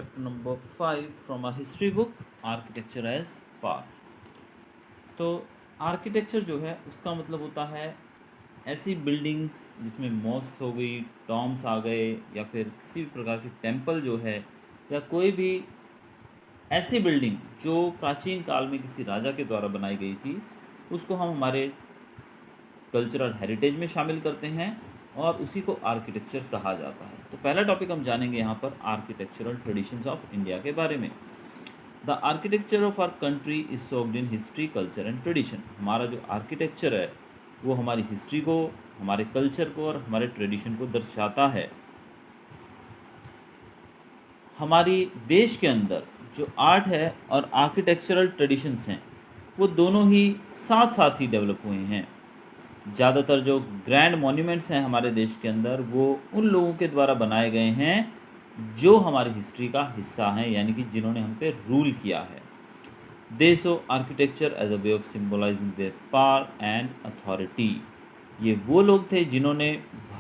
chapter number 5 from a history book, Architecture as Part. तो architecture जो है उसका मतलब होता है ऐसी बिल्डिंग्स जिसमें मॉस्क हो गई, टॉम्स आ गए, या फिर किसी भी प्रकार की टेम्पल जो है, या कोई भी ऐसी बिल्डिंग जो प्राचीन काल में किसी राजा के द्वारा बनाई गई थी, उसको हम हमारे कल्चरल हेरिटेज में शामिल करते हैं और उसी को आर्किटेक्चर कहा जाता है। तो पहला टॉपिक हम जानेंगे यहाँ पर आर्किटेक्चरल ट्रेडिशंस ऑफ इंडिया के बारे में। The architecture of our country is soaked in history, culture and tradition. हमारा जो आर्किटेक्चर है वो हमारी हिस्ट्री को, हमारे कल्चर को और हमारे ट्रेडिशन को दर्शाता है। हमारी देश के अंदर जो आर्ट है और आर्किटेक्चरल ट्रेडिशंस हैं वो दोनों ही साथ साथ ही डेवलप हुए हैं। ज़्यादातर जो ग्रैंड मॉन्यूमेंट्स हैं हमारे देश के अंदर वो उन लोगों के द्वारा बनाए गए हैं जो हमारी हिस्ट्री का हिस्सा हैं, यानी कि जिन्होंने हम पे रूल किया है। They so architecture as a way of symbolizing their power and authority. ये वो लोग थे जिन्होंने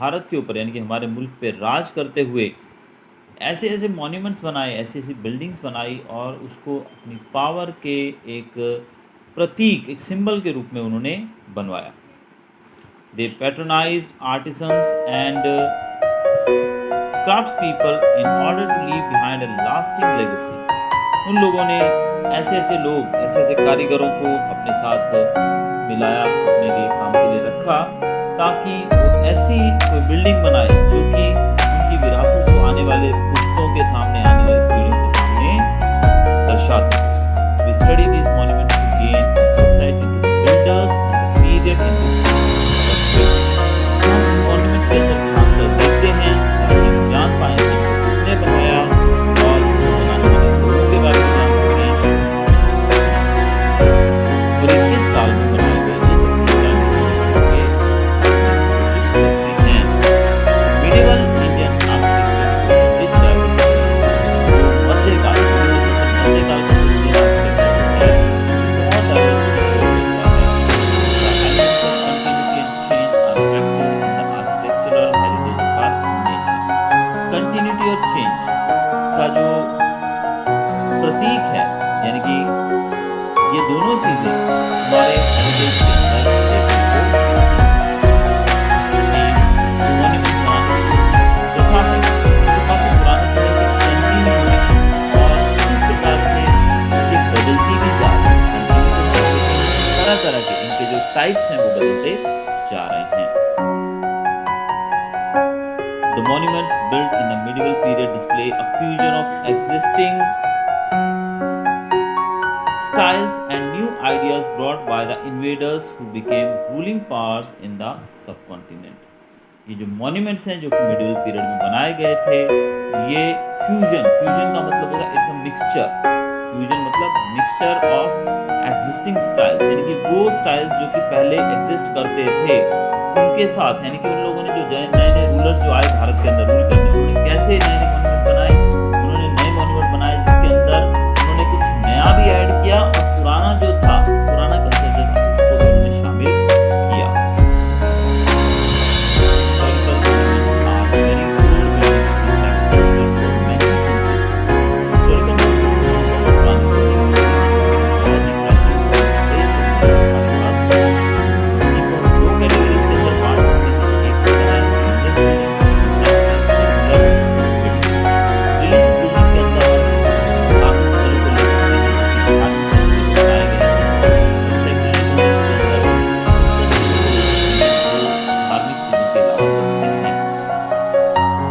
भारत के ऊपर यानी कि हमारे मुल्क पे राज करते हुए ऐसे ऐसे मॉन्यूमेंट्स बनाए, ऐसी ऐसी बिल्डिंग्स बनाई और उसको अपनी पावर के एक प्रतीक, एक सिंबल के रूप में उन्होंने बनवाया। They patronized artisans and craftspeople in order to leave behind a lasting legacy. उन लोगों ने ऐसे ऐसे लोग, ऐसे ऐसे कारीगरों को अपने साथ मिलाया, अपने लिए काम के लिए रखा, ताकि वो ऐसी कोई बिल्डिंग बनाए जो कि उनकी विरासत को आने वाले पुश्तों के सामने, आने वाली पीढ़ियों के सामने दर्शा सके। We study these monuments to gain insight into the builders and the period in which monuments के अंदर झांककर देखते हैं ताकि हम जान पाएं कि इनको किसने बनाया और इसको बनाने वाले लोगों के बारे में जान सकें और ये किस काल में बनाए गए, ये सब चीज़ें जानने की कोशिश करते हैं। Medieval Indian architecture rich diversity, जो मध्यकाल का इंडियन आर्किटेक्चर है, बहुत डाइवर्सिटी शो करता है। कंटिन्यूटी और चेंज का जो प्रतीक है, यानी कि ये दोनों चीजें हमारे हेरिटेज के अंदर देखने को मॉन्यूमेंट बनाने की प्रथा है, जो काफी पुराने समय से कंटिन्यू है और इस प्रकार से ये बदलती भी जा रही है। तरह तरह के इनके जो टाइप्स हैं वो बदलते जा रहे हैं। The monuments built in the medieval period display a fusion of existing styles and new ideas brought by the invaders who became ruling powers in the subcontinent. ये जो monuments हैं जो कि medieval period में बनाए गए थे, ये fusion का मतलब होता है it's a mixture. Fusion मतलब mixture of existing styles, यानी कि वो styles जो कि पहले exist करते थे उनके साथ, यानी कि उन लोगों ने जो नए नए रूलर जो आए भारत के अंदर रूल करने, उन्होंने कैसे नए नए मॉन्यूमेंट्स बनाए, उन्होंने नए मॉन्यूमेंट बनाए जिसके अंदर उन्होंने कुछ नया भी ऐड किया और पुराना जो था, पुराना कल्चर जो था उसको भी उन्होंने शामिल किया।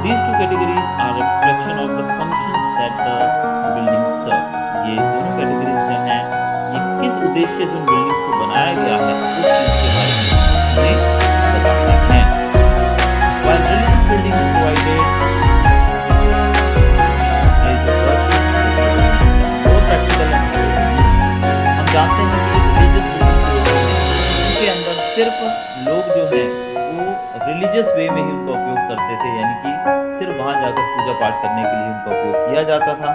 These two categories are a reflection of the functions that the buildings serve. ये दोनों कैटेगरीज जो हैं ये किस उद्देश्य से उन बिल्डिंग्स को बनाया गया है उस चीज के बारे में हमें बताते हैं। While religious buildings provided place of worship, more practical and academic, हम जानते हैं कि religious buildings जो हैं उनके अंदर सिर्फ लोग जो हैं वो रिलीजियस वे में ही उनका उपयोग करते थे, यानी कि सिर्फ वहाँ जाकर पूजा पाठ करने के लिए उनका उपयोग किया जाता था।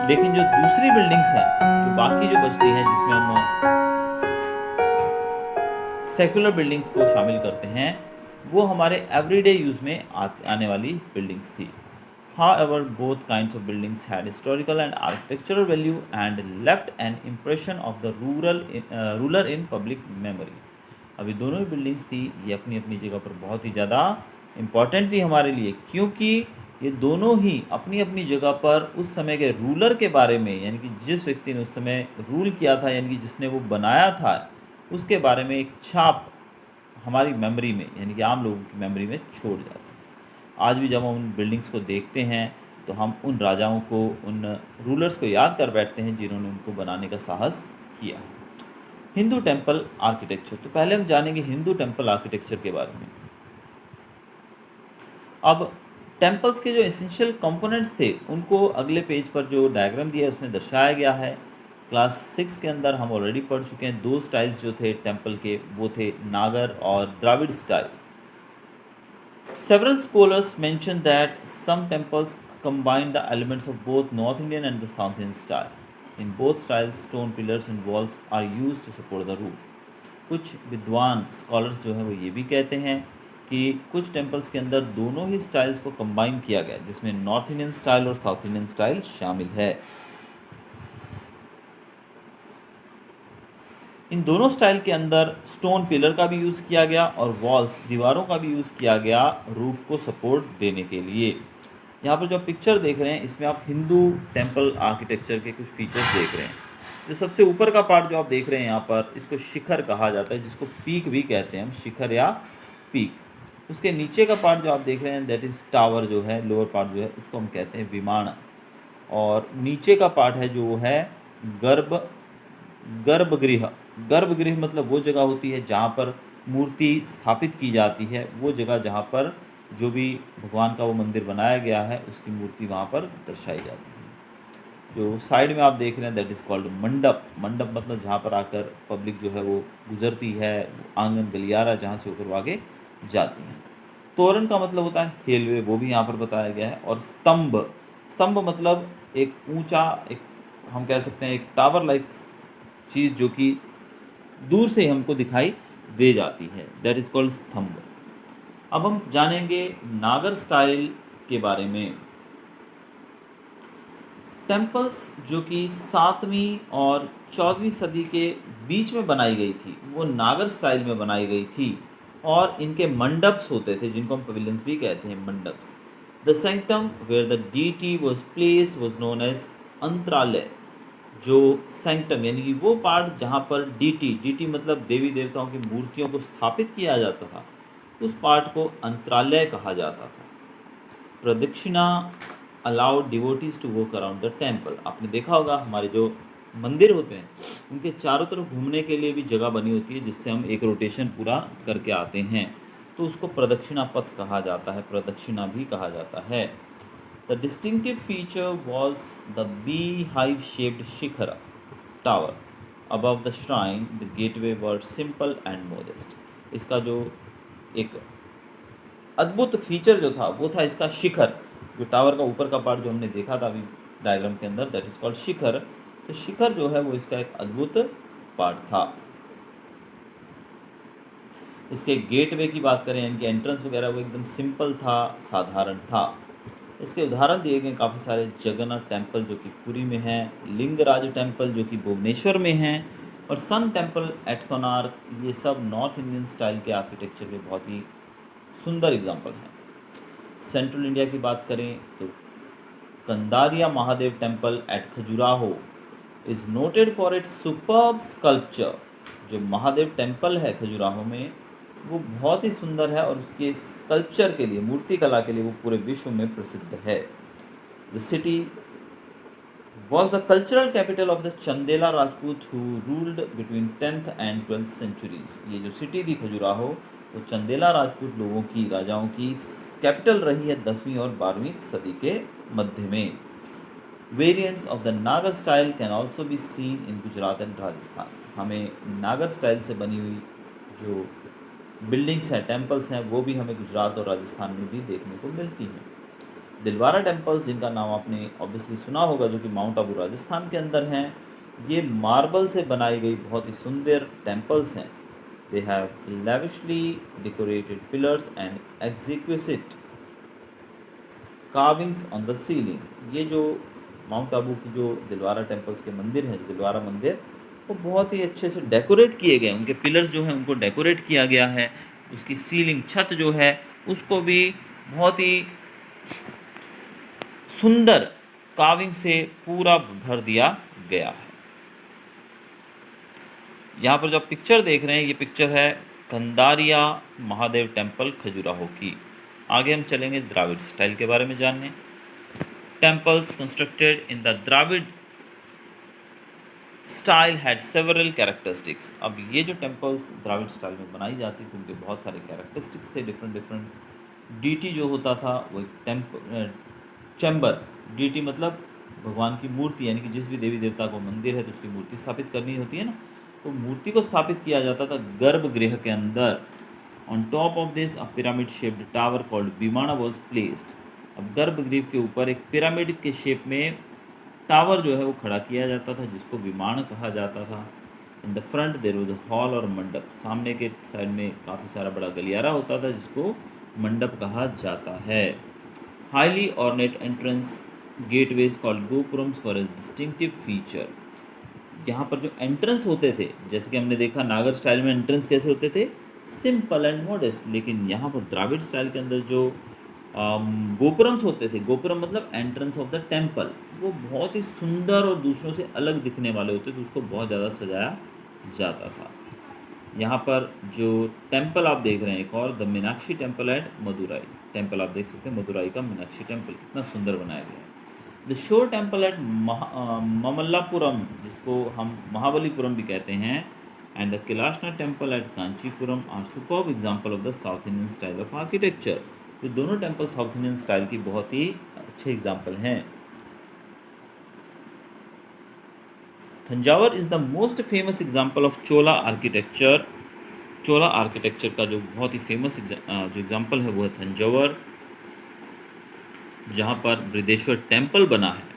लेकिन जो दूसरी बिल्डिंग्स हैं, जो बाकी जो बचती हैं जिसमें हम सेक्युलर बिल्डिंग्स को शामिल करते हैं, वो हमारे एवरीडे यूज़ में आने वाली बिल्डिंग्स थी। However, both kinds of buildings had historical and architectural value and left an impression of the ruler in public memory. अभी दोनों ही बिल्डिंग्स थी, ये अपनी अपनी जगह पर बहुत ही ज़्यादा इम्पॉर्टेंट थी हमारे लिए, क्योंकि ये दोनों ही अपनी अपनी जगह पर उस समय के रूलर के बारे में, यानी कि जिस व्यक्ति ने उस समय रूल किया था, यानी कि जिसने वो बनाया था, उसके बारे में एक छाप हमारी मेमोरी में, यानी कि आम लोगों की मेमोरी में छोड़ जाती है। आज भी जब हम उन बिल्डिंग्स को देखते हैं तो हम उन राजाओं को, उन रूलर्स को याद कर बैठते हैं जिन्होंने उनको बनाने का साहस किया। हिंदू टेम्पल आर्किटेक्चर, तो पहले हम जानेंगे हिंदू टेम्पल आर्किटेक्चर के बारे में। अब टेम्पल्स के जो एसेंशियल कंपोनेंट्स थे उनको अगले पेज पर जो डायग्राम दिया है उसमें दर्शाया गया है। क्लास 6 के अंदर हम ऑलरेडी पढ़ चुके हैं। दो स्टाइल्स जो थे टेम्पल के वो थे नागर और Dravida style. Several scholars mention that some temples combine the elements of both North Indian and the South Indian style. In both styles, stone pillars and walls are used to support the roof. कुछ विद्वान scholars जो हैं वो ये भी कहते हैं कि कुछ टेम्पल्स के अंदर दोनों ही स्टाइल्स को कंबाइन किया गया, जिसमें नॉर्थ इंडियन स्टाइल और साउथ इंडियन स्टाइल शामिल है। इन दोनों स्टाइल के अंदर स्टोन पिलर का भी यूज़ किया गया और वॉल्स, दीवारों का भी यूज़ किया गया रूफ को सपोर्ट देने के लिए। यहाँ पर जो पिक्चर देख रहे हैं इसमें आप हिंदू टेम्पल आर्किटेक्चर के कुछ फीचर्स देख रहे हैं। जो सबसे ऊपर का पार्ट जो आप देख रहे हैं यहाँ पर, इसको शिखर कहा जाता है, जिसको पीक भी कहते हैं हम, शिखर या पीक। उसके नीचे का पार्ट जो आप देख रहे हैं दैट इज़ टावर जो है, लोअर पार्ट जो है उसको हम कहते हैं विमान। और नीचे का पार्ट है जो है गर्भगृह। गर्भगृह मतलब वो जगह होती है जहाँ पर मूर्ति स्थापित की जाती है, वो जगह जहाँ पर जो भी भगवान का वो मंदिर बनाया गया है उसकी मूर्ति वहाँ पर दर्शाई जाती है। जो साइड में आप देख रहे हैं दैट इज़ कॉल्ड मंडप। मंडप मतलब जहाँ पर आकर पब्लिक जो है वो गुजरती है, आंगन गलियारा जहाँ से होकर वो आगे जाती हैं। तोरण का मतलब होता है हेलवे, वो भी यहाँ पर बताया गया है। और स्तंभ, स्तंभ मतलब एक ऊंचा, एक हम कह सकते हैं एक टावर लाइक चीज़ जो कि दूर से हमको दिखाई दे जाती है, दैट इज़ कॉल्ड स्तंभ। अब हम जानेंगे नागर स्टाइल के बारे में। टेम्पल्स जो कि 7वीं और 14वीं सदी के बीच में बनाई गई थी वो नागर स्टाइल में बनाई गई थी, और इनके मंडप्स होते थे जिनको हम पवेलियंस भी कहते हैं, mandaps. The sanctum where the deity was placed was known as antaralaya. जो सेंक्टम यानी कि वो पार्ट जहाँ पर डीटी मतलब देवी देवताओं की मूर्तियों को स्थापित किया जाता था, उस पार्ट को अंतरालय कहा जाता था। Pradakshina allowed devotees to walk around the temple. आपने देखा होगा हमारे जो मंदिर होते हैं उनके चारों तरफ घूमने के लिए भी जगह बनी होती है, जिससे हम एक रोटेशन पूरा करके आते हैं, तो उसको प्रदक्षिणा पथ कहा जाता है, प्रदक्षिणा भी कहा जाता है। The distinctive feature was the beehive-shaped shikhara tower above the shrine. The gateway were simple and modest. इसका जो एक अद्भुत फीचर जो था वो था इसका शिखर, जो टावर का ऊपर का पार्ट जो हमने देखा था अभी डायग्राम के अंदर, दैट इज कॉल्ड शिखर। तो शिखर जो है वो इसका एक अद्भुत पार्ट था। इसके गेटवे की बात करें, यानी कि एंट्रेंस वगैरह, वो एकदम सिंपल था, साधारण था। इसके उदाहरण दिए गए काफ़ी सारे, जगन्नाथ टेम्पल जो कि पुरी में है, लिंगराज टेम्पल जो कि भुवनेश्वर में है, और सन टेम्पल एट कोणार्क। ये सब नॉर्थ इंडियन स्टाइल के आर्किटेक्चर के बहुत ही सुंदर एग्जाम्पल हैं। सेंट्रल इंडिया की बात करें तो Kandariya Mahadev temple at Khajuraho is noted for it's superb sculpture. जो महादेव टेम्पल है खजुराहो में वो बहुत ही सुंदर है, और उसके स्कल्पचर के लिए, मूर्ति कला के लिए वो पूरे विश्व में प्रसिद्ध है। The city was the cultural capital of the Chandela Rajput who ruled between 10th and 12th centuries। ये जो सिटी थी खजुराहो वो चंदेला राजपूत लोगों की, राजाओं की कैपिटल रही है 10वीं और 12वीं सदी के मध्य में। वेरिएंट्स ऑफ द नागर style can also be seen in Gujarat and Rajasthan. हमें नागर स्टाइल से बनी हुई जो बिल्डिंग्स हैं, टेम्पल्स हैं, वो भी हमें गुजरात और राजस्थान में भी देखने को मिलती हैं। दिलवारा टेम्पल्स, जिनका नाम आपने ऑब्वियसली सुना होगा, जो कि माउंट आबू राजस्थान के अंदर हैं, ये मार्बल से बनाई गई बहुत ही सुंदर टेम्पल्स हैं। They have lavishly decorated pillars and exquisite carvings on the ceiling. ये जो माउंट आबू की जो दिलवारा टेम्पल्स के मंदिर हैं, दिलवारा मंदिर, वो बहुत ही अच्छे से डेकोरेट किए गए हैं। उनके पिलर्स जो हैं उनको डेकोरेट किया गया है। उसकी सीलिंग, छत जो है, उसको भी बहुत ही सुंदर कार्विंग से पूरा भर दिया गया है। यहाँ पर जो आप पिक्चर देख रहे हैं, ये पिक्चर है कंदारिया महादेव टेम्पल खजुराहो की। आगे हम चलेंगे द्राविड स्टाइल के बारे में जानने। Temples constructed in the Dravida style had several characteristics. अब ये जो टेम्पल्स द्राविड स्टाइल में बनाई जाती थी, उनके बहुत सारे कैरेक्टरिस्टिक्स थे, डिफरेंट डिफरेंट। डीटी जो होता था वो एक चैम्बर, डीटी मतलब भगवान की मूर्ति, यानी कि जिस भी देवी देवता को मंदिर है तो उसकी मूर्ति स्थापित करनी होती है ना, तो मूर्ति को स्थापित किया जाता था गर्भगृह के अंदर। On top of this a pyramid shaped tower called vimana was placed. अब गर्भगृह के ऊपर एक पिरामिड के शेप में टावर जो है वो खड़ा किया जाता था, जिसको विमान कहा जाता था। In the front there was a hall और मंडप। सामने के साइड में काफ़ी सारा बड़ा गलियारा होता था, जिसको मंडप कहा जाता है। Highly ornate entrance gateways called gopurams for a distinctive feature. यहाँ पर जो एंट्रेंस होते थे, जैसे कि हमने देखा नागर स्टाइल में एंट्रेंस कैसे होते थे, सिंपल एंड मॉडेस्ट, लेकिन यहाँ पर द्राविड स्टाइल के अंदर जो गोपुरम्स होते थे, गोपुरम मतलब एंट्रेंस ऑफ द टेम्पल, वो बहुत ही सुंदर और दूसरों से अलग दिखने वाले होते थे, उसको बहुत ज़्यादा सजाया जाता था। यहाँ पर जो टेम्पल आप देख रहे हैं एक और, the Meenakshi temple at Madurai, temple आप देख सकते हैं मदुराई का मीनाक्षी टेम्पल, कितना सुंदर बनाया गया है। The shore temple at Mamallapuram, जिसको हम महाबलीपुरम भी कहते हैं, and the Kailasanatha temple at Kanchipuram are superb example of the South Indian style of architecture. तो दोनों टेम्पल साउथ इंडियन स्टाइल की बहुत ही अच्छे एग्जाम्पल हैं। Thanjavur is the most famous example of Chola architecture. Chola architecture का जो बहुत ही फेमस जो एग्जाम्पल है वो है तंजावर, जहाँ पर बृहदेश्वर टेम्पल बना है।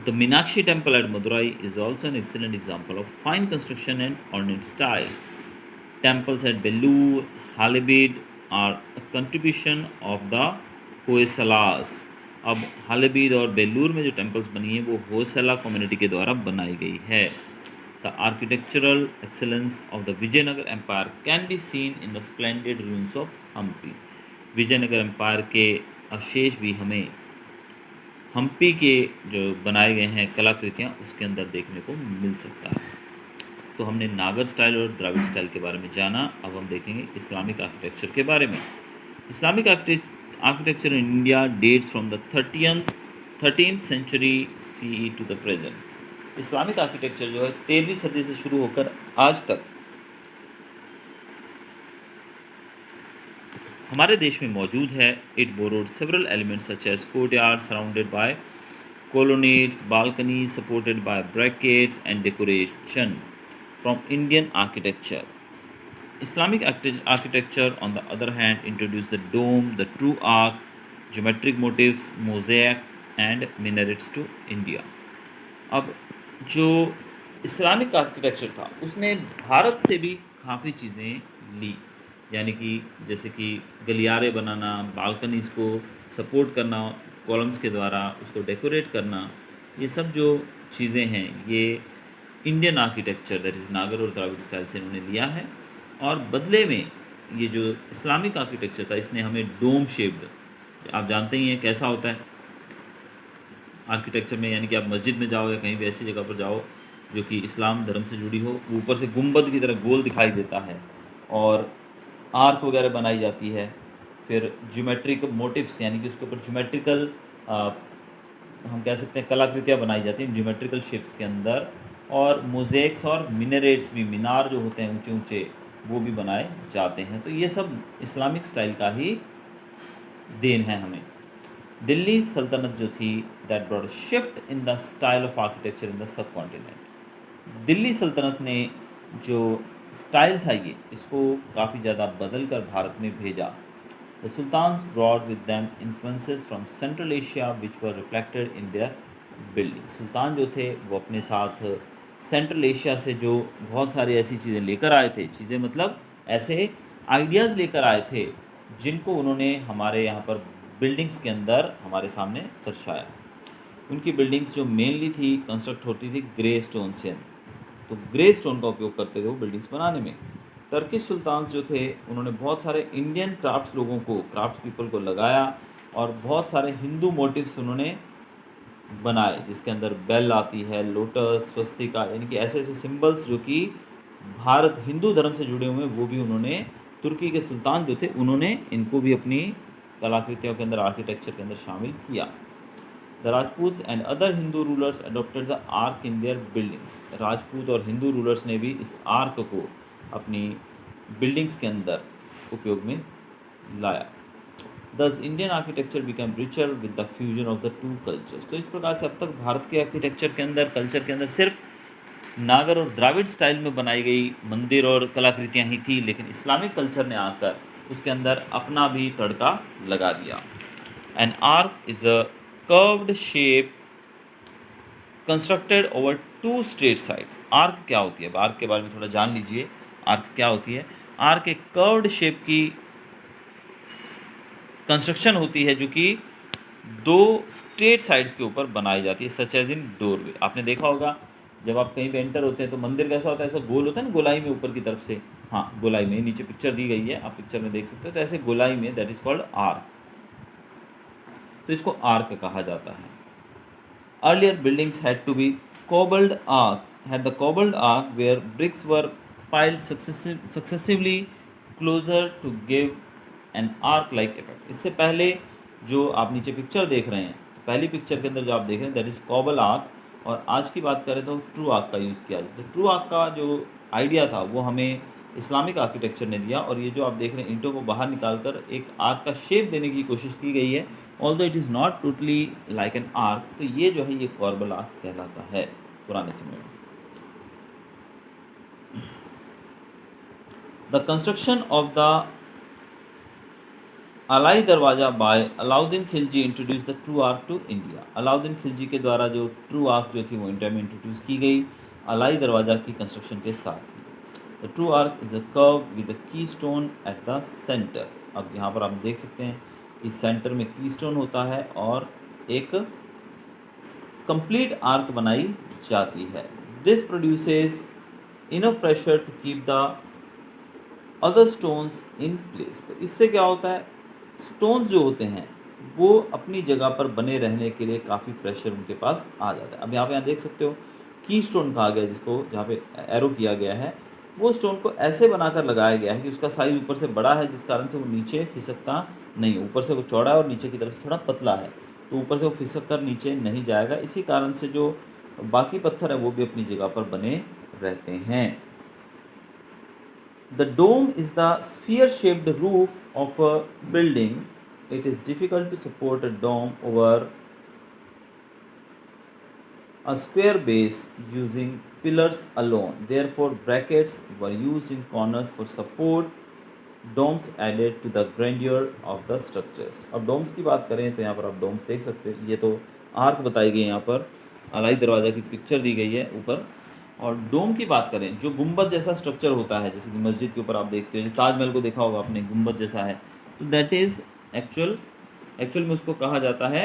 The Meenakshi temple at Madurai is also an excellent example of fine construction and ornate style. Temples at Belur, Halebid are a contribution of the Hoysalas. अब हालेबीड और बेलूर में जो टेम्पल्स बनी है वो होयसला कम्युनिटी के द्वारा बनाई गई है। The architectural excellence of the Vijayanagara empire can be seen in the splendid ruins of Hampi. Vijayanagara empire के अवशेष भी हमें हम्पी के जो बनाए गए हैं कलाकृतियाँ, उसके अंदर देखने को मिल सकता है। तो हमने नागर स्टाइल और द्राविड स्टाइल के बारे में जाना। अब हम देखेंगे इस्लामिक आर्किटेक्चर के बारे में। Islamic architecture in India dates from the 13th century CE to the present. Islamic architecture जो है 13वीं सदी से शुरू होकर आज तक हमारे देश में मौजूद है। It borrowed several elements such as courtyard surrounded by colonnades, balconies supported by brackets and decoration from Indian architecture. Islamic architecture, on the other hand, introduced the dome, the true arc, geometric motifs, mosaic and minarets to India. अब जो Islamic architecture था उसने भारत से भी काफ़ी चीज़ें ली, यानी कि जैसे कि गलियारे बनाना, बालकनीज़ को सपोर्ट करना कॉलम्स के द्वारा, उसको डेकोरेट करना, ये सब जो चीज़ें हैं ये इंडियन आर्किटेक्चर दैट इज़ नागर और द्राविड स्टाइल से इन्होंने लिया है। और बदले में ये जो इस्लामिक आर्किटेक्चर था इसने हमें डोम शेप्ड, आप जानते ही हैं कैसा होता है आर्किटेक्चर में, यानी कि आप मस्जिद में जाओ या कहीं भी ऐसी जगह पर जाओ जो कि इस्लाम धर्म से जुड़ी हो, ऊपर से गुंबद की तरह गोल दिखाई देता है और आर्क वगैरह बनाई जाती है। फिर ज्योमेट्रिक मोटिव्स, यानी कि उसके ऊपर ज्योमेट्रिकल हम कह सकते हैं कलाकृतियाँ बनाई जाती हैं ज्योमेट्रिकल शेप्स के अंदर, और मोज़ेक्स और मिनरेट्स भी, मीनार जो होते हैं ऊंचे ऊंचे, वो भी बनाए जाते हैं। तो ये सब इस्लामिक स्टाइल का ही देन है हमें। दिल्ली सल्तनत जो थी that brought shift in the style of architecture in the sub continent. Delhi सल्तनत ने जो स्टाइल था ये, इसको काफ़ी ज़्यादा बदल कर भारत में भेजा। The sultans brought with them influences from Central Asia which were reflected in their building. सुल्तान जो थे वो अपने साथ सेंट्रल एशिया से जो बहुत सारी ऐसी चीज़ें लेकर आए थे, चीज़ें मतलब ऐसे आइडियाज़ लेकर आए थे जिनको उन्होंने हमारे यहाँ पर बिल्डिंग्स के अंदर हमारे सामने दर्शाया। उनकी बिल्डिंग्स जो मेनली थी कंस्ट्रक्ट होती थी ग्रे स्टोन से, तो ग्रे स्टोन का उपयोग करते थे वो बिल्डिंग्स बनाने में। टर्किश सुल्तान्स जो थे उन्होंने बहुत सारे इंडियन क्राफ्ट्स लोगों को, क्राफ्ट पीपल को लगाया और बहुत सारे हिंदू मोटिव्स उन्होंने बनाए, जिसके अंदर बेल आती है, लोटस, स्वस्तिका, यानी कि ऐसे ऐसे सिंबल्स जो कि भारत हिंदू धर्म से जुड़े हुए हैं, वो भी उन्होंने, तुर्की के सुल्तान जो थे उन्होंने इनको भी अपनी कलाकृतियों के अंदर, आर्किटेक्चर के अंदर शामिल किया। The Rajput and other Hindu rulers adopted the arc in their buildings. Rajput और हिंदू रूलर्स ने भी इस आर्क को अपनी बिल्डिंग्स के अंदर उपयोग में लाया। Thus Indian architecture become richer with the fusion of the two cultures. तो इस प्रकार से अब तक भारत के आर्किटेक्चर के अंदर, कल्चर के अंदर सिर्फ नागर और द्राविड़ स्टाइल में बनाई गई मंदिर और कलाकृतियाँ ही थी, लेकिन इस्लामिक कल्चर ने आकर उसके अंदर अपना भी तड़का लगा दिया। An arch is a curved shape constructed over two straight sides. Arch क्या होती है, आर्क के बारे में थोड़ा जान लीजिए। आर्क क्या होती है? आर्क एक कर्व्ड शेप की कंस्ट्रक्शन होती है जो कि दो स्ट्रेट साइड्स के ऊपर बनाई जाती है, सच एज इन डोरवे। आपने देखा होगा जब आप कहीं पे एंटर होते हैं तो मंदिर कैसा होता है, ऐसा गोल होता है ना, गोलाई में ऊपर की तरफ से, हाँ गोलाई में, नीचे पिक्चर दी गई है, आप पिक्चर में देख सकते हो, तो ऐसे गोलाई में, दैट इज कॉल्ड आर्क। तो इसको आर्क कहा जाता है। Earlier buildings had to be cobbled arc, had the cobbled arc where bricks were piled successively closer to give an arc like effect। इससे पहले जो आप नीचे पिक्चर देख रहे हैं, तो पहली पिक्चर के अंदर जो आप देख रहे हैं दैट इज कॉबल आर्क, और आज की बात करें तो ट्रू आर्क का यूज़ किया जाता है। तो ट्रू आर्क का जो आइडिया था वो हमें इस्लामिक आर्किटेक्चर ने दिया, और ये जो आप देख रहे हैं ईंटों को बाहर निकालकर एक आर्क का शेप देने की कोशिश की गई है, although it is not totally like an arc. तो ये जो है ये कॉर्बल आर्क कहलाता है पुराने समय में। The construction of the Alai Darwaza by Alauddin Khilji introduce the true arch to India. Alauddin Khilji के द्वारा जो ट्रू आर्क जो थी वो इंडिया में इंट्रोड्यूस की गई अलाई दरवाजा की कंस्ट्रक्शन के साथ ही। The true arch is a curve with a keystone at the centre. अब यहाँ पर आप देख सकते हैं कि सेंटर में की स्टोन होता है और एक कंप्लीट आर्क बनाई जाती है। This produces enough pressure to keep the other stones in place. तो इससे क्या होता है, स्टोन्स जो होते हैं वो अपनी जगह पर बने रहने के लिए काफ़ी प्रेशर उनके पास आ जाता है। अब यहाँ देख सकते हो की स्टोन कहा गया है, जिसको जहाँ पे एरो किया गया है, वो स्टोन को ऐसे बनाकर लगाया गया है कि उसका साइज ऊपर से बड़ा है, जिस कारण से वो नीचे खिसकता नहीं। ऊपर से वो चौड़ा है और नीचे की तरफ से थोड़ा पतला है, तो ऊपर से वो खिसक कर नीचे नहीं जाएगा। इसी कारण से जो बाकी पत्थर है वो भी अपनी जगह पर बने रहते हैं। The dome is the sphere-shaped roof of a building. It is difficult to support a dome over a square base using pillars alone. Therefore, brackets were used in corners for support. Domes added to the grandeur of the structures. अब डोम्स की बात करें तो यहाँ पर आप डोम्स देख सकते हैं। ये तो आर्क बताई गई है, यहाँ पर अलाई दरवाज़ा की पिक्चर दी गई है ऊपर। और डोम की बात करें, जो गुंबद जैसा स्ट्रक्चर होता है, जैसे कि मस्जिद के ऊपर आप देखते हो, ताजमहल को देखा होगा आपने, गुंबद जैसा है, तो दैट इज़ एक्चुअल में उसको कहा जाता है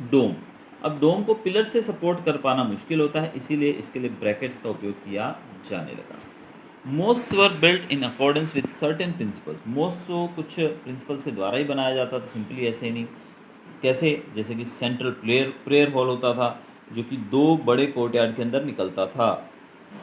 डोम। अब डोम को पिलर से सपोर्ट कर पाना मुश्किल होता है, इसीलिए इसके लिए ब्रैकेट्स का उपयोग किया जाने लगा। Mosques were built in accordance with certain principles. Mosque को कुछ प्रिंसिपल्स के द्वारा ही बनाया जाता था, सिंपली ऐसे ही नहीं। कैसे? जैसे कि सेंट्रल प्रेयर हॉल होता था जो कि दो बड़े कोर्टयार्ड के अंदर निकलता था,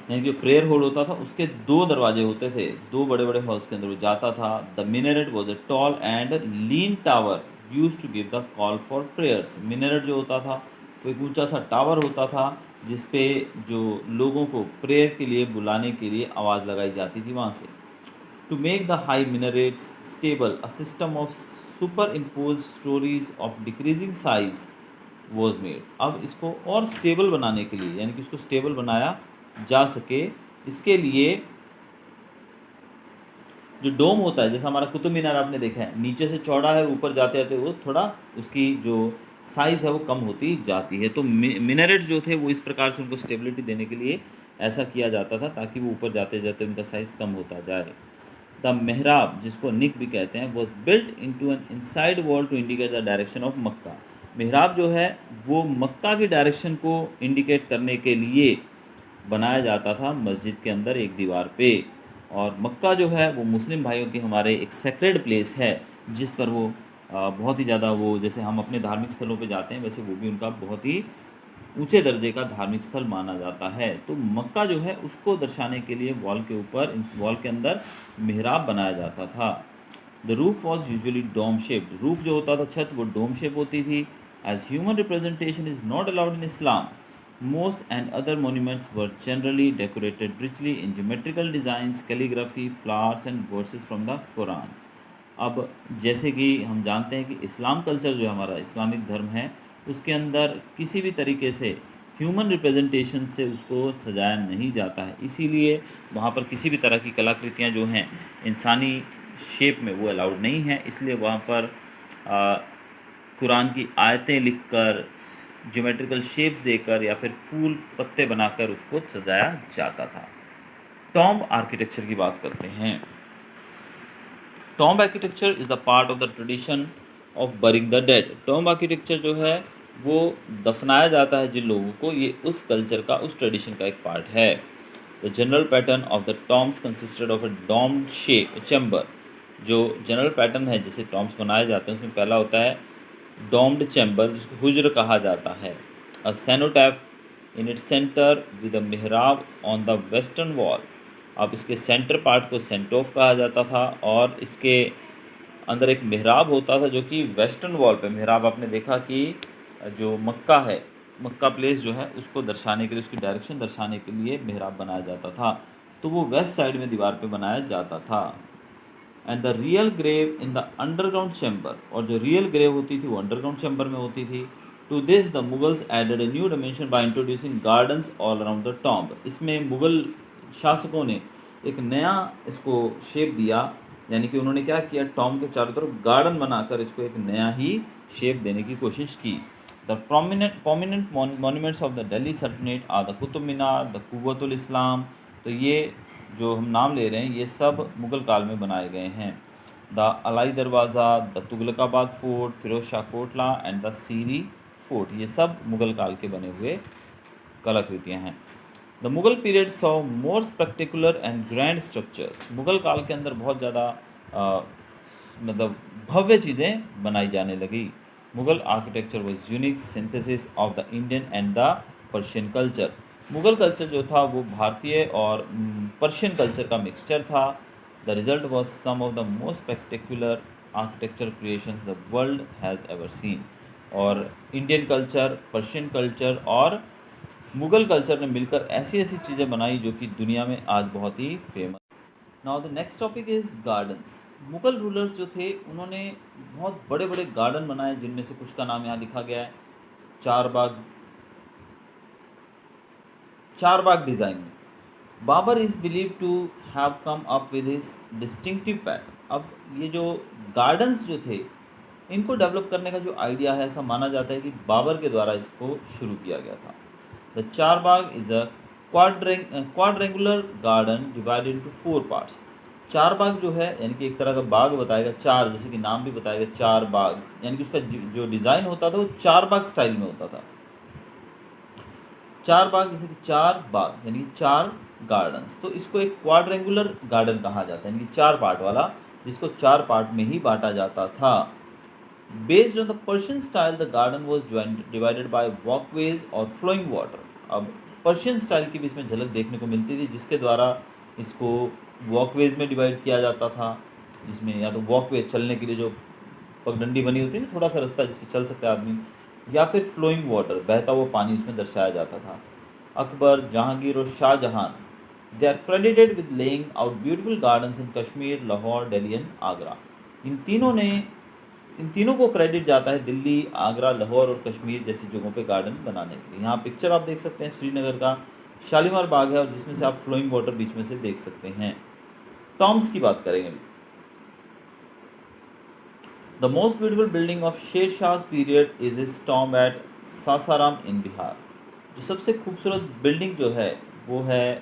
यानी कि प्रेयर हॉल होता था, उसके दो दरवाजे होते थे, दो बड़े बड़े हॉल्स के अंदर वो जाता था। The minaret was a tall and lean tower used to give the call for prayers. Minaret जो होता था वो एक ऊंचा सा टावर होता था जिसपे जो लोगों को प्रेयर के लिए बुलाने के लिए आवाज़ लगाई जाती थी वहाँ से। To make the high minarets stable a system of superimpose storeys of decreasing size was made. अब इसको और स्टेबल बनाने के लिए, यानी कि इसको स्टेबल बनाया जा सके, इसके लिए जो डोम होता है, जैसा हमारा कुतुब मीनार आपने देखा है, नीचे से चौड़ा है, ऊपर जाते जाते वो थोड़ा उसकी जो साइज़ है वो कम होती जाती है। तो मिनरेट जो थे वो इस प्रकार से उनको स्टेबिलिटी देने के लिए ऐसा किया जाता था ताकि वो ऊपर जाते जाते उनका साइज़ कम होता जाए। द मेहराब, जिसको निक भी कहते हैं, was built into an inside wall to indicate the direction of Mecca. मेहराब जो है वो मक्का की डायरेक्शन को इंडिकेट करने के लिए बनाया जाता था मस्जिद के अंदर एक दीवार पे। और मक्का जो है वो मुस्लिम भाइयों की हमारे एक सेक्रेड प्लेस है, जिस पर वो बहुत ही ज़्यादा, वो जैसे हम अपने धार्मिक स्थलों पे जाते हैं वैसे वो भी उनका बहुत ही ऊंचे दर्जे का धार्मिक स्थल माना जाता है। तो मक्का जो है उसको दर्शाने के लिए वॉल के ऊपर, इस वॉल के अंदर मेहराब बनाया जाता था। The roof was usually dome shaped, roof जो होता था छत वो डोम शेप होती थी। As human representation is not allowed in Islam, most and other monuments were generally decorated richly in geometrical designs, calligraphy, flowers and verses from the Quran। अब जैसे कि हम जानते हैं कि इस्लाम कल्चर जो हमारा इस्लामिक धर्म है उसके अंदर किसी भी तरीके से ह्यूमन रिप्रेजेंटेशन से उसको सजाया नहीं जाता है, इसीलिए वहाँ पर किसी भी तरह की कलाकृतियाँ जो हैं इंसानी शेप में वो अलाउड नहीं है। इसलिए वहाँ पर कुरान की आयतें लिखकर, ज्योमेट्रिकल शेप्स देकर या फिर फूल पत्ते बनाकर उसको सजाया जाता था। टॉम्ब आर्किटेक्चर की बात करते हैं। Tomb architecture is the part of the tradition of burying the dead. Tomb architecture जो है वो दफनाया जाता है जिन लोगों को, ये उस कल्चर का, उस ट्रेडिशन का एक पार्ट है। The general pattern of the tombs consisted of a doomed shape chamber. जो जनरल पैटर्न है जैसे टॉम्ब्स बनाए जाते हैं उसमें पहला होता है डोम्ड चैम्बर, जिसको हुज्र कहा जाता है। A cenotaph in its centre with a mihrab on the western wall. अब इसके सेंटर पार्ट को सेंटोफ कहा जाता था और इसके अंदर एक मेहराब होता था जो कि वेस्टर्न वॉल पे, मेहराब आपने देखा कि जो मक्का है, मक्का प्लेस जो है उसको दर्शाने के लिए, उसकी डायरेक्शन दर्शाने के लिए मेहराब बनाया जाता था, तो वो वेस्ट साइड में दीवार पे बनाया जाता था। And the real grave in the underground chamber, और जो रियल ग्रेव होती थी वो अंडरग्राउंड चैम्बर में होती थी। To this the Mughals added a new dimension by introducing gardens all around the tomb. इसमें मुगल शासकों ने एक नया इसको शेप दिया, यानी कि उन्होंने क्या किया, टॉम्ब के चारों तरफ गार्डन बनाकर इसको एक नया ही शेप देने की कोशिश की। The prominent monuments of the Delhi Sultanate are the Qutub Minar, the Quwwatul Islam. तो ये जो हम नाम ले रहे हैं ये सब मुग़ल काल में बनाए गए हैं। The Alai Darwaza, the Tughlaqabad fort, Firoz Shah Kotla and the Siri fort, ये सब मुग़ल काल के बने हुए कलाकृतियाँ हैं। The Mughal period saw more spectacular and grand structures. Mughal काल के अंदर बहुत ज़्यादा मतलब भव्य चीज़ें बनाई जाने लगी। Mughal architecture was unique synthesis of the Indian and the Persian culture. Mughal culture जो था वो भारतीय और पर्शियन कल्चर का मिक्सचर था। The result was some of the most spectacular architecture creations the world has ever seen. और इंडियन कल्चर, पर्शियन कल्चर और Mughal culture ने मिलकर ऐसी ऐसी चीज़ें बनाई जो कि दुनिया में आज बहुत ही famous. Now the next topic is gardens. Mughal rulers जो थे उन्होंने बहुत बड़े बड़े गार्डन बनाए, जिनमें से कुछ का नाम यहाँ लिखा गया है। चारबाग डिज़ाइन में Babur is believe to have come up with his distinctive pattern. अब ये जो गार्डन्स जो थे इनको डेवलप करने का जो आइडिया है, ऐसा माना जाता है कि बाबर के द्वारा इसको शुरू किया गया था। The Charbagh is a quadrangular garden divided into 4 parts. Charbagh जो है यानी कि एक तरह का बाग बताएगा, चार, जैसे कि नाम भी बताएगा चार बाग, यानी कि उसका जो डिज़ाइन होता था वो चारबाग स्टाइल में होता था। चार बाग जैसे कि चार बाग यानी कि चार गार्डन्स, तो इसको एक क्वाड्रेंगुलर गार्डन कहा जाता है, यानी कि 4 पार्ट वाला, जिसको 4 पार्ट में ही बांटा जाता था। Based on the Persian style the garden was divided by walkways और फ्लोइंग वाटर। अब पर्शियन स्टाइल की भी इसमें झलक देखने को मिलती थी, जिसके द्वारा इसको वॉकवेज में डिवाइड किया जाता था, जिसमें या तो वॉकवे चलने के लिए जो पगडंडी बनी होती है ना, थोड़ा सा रास्ता जिस पर चल सकता है आदमी, या फिर फ्लोइंग वाटर, बहता हुआ पानी उसमें दर्शाया जाता था। अकबर, जहांगीर और Shahjahan they are credited with laying out beautiful gardens in Kashmir, Lahore, Delhi and Agra. इन तीनों को क्रेडिट जाता है दिल्ली, आगरा, लाहौर और कश्मीर जैसी जगहों पे गार्डन बनाने के लिए। यहाँ पिक्चर आप देख सकते हैं श्रीनगर का शालीमार बाग है, और जिसमें से आप फ्लोइंग वाटर बीच में से देख सकते हैं। टॉम्ब्स की बात करेंगे अभी। The most beautiful building of Sher Shah period is his tomb at Sasaram in Bihar. जो सबसे खूबसूरत बिल्डिंग जो है वो है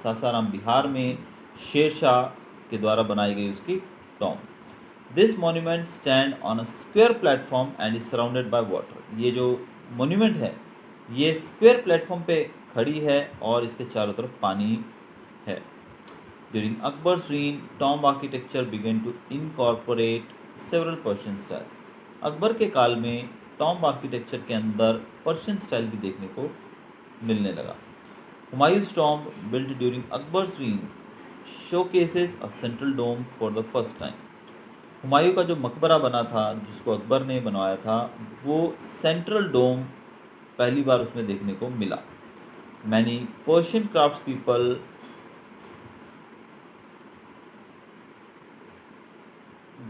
सासाराम बिहार में शेर शाह के द्वारा बनाई गई उसकी tomb. This monument stand on a square platform and is surrounded by water. ये जो मोन्यूमेंट है ये स्क्वायर प्लेटफॉर्म पे खड़ी है और इसके चारों तरफ पानी है। During Akbar's reign, tomb architecture began to incorporate several Persian styles. Akbar के काल में टॉम्ब आर्किटेक्चर के अंदर पर्शियन स्टाइल भी देखने को मिलने लगा। हुमायूं's tomb built during Akbar's reign showcases a central dome for the first time. Humayun का जो मकबरा बना था जिसको अकबर ने बनवाया था वो सेंट्रल डोम पहली बार उसमें देखने को मिला। Many Persian craftspeople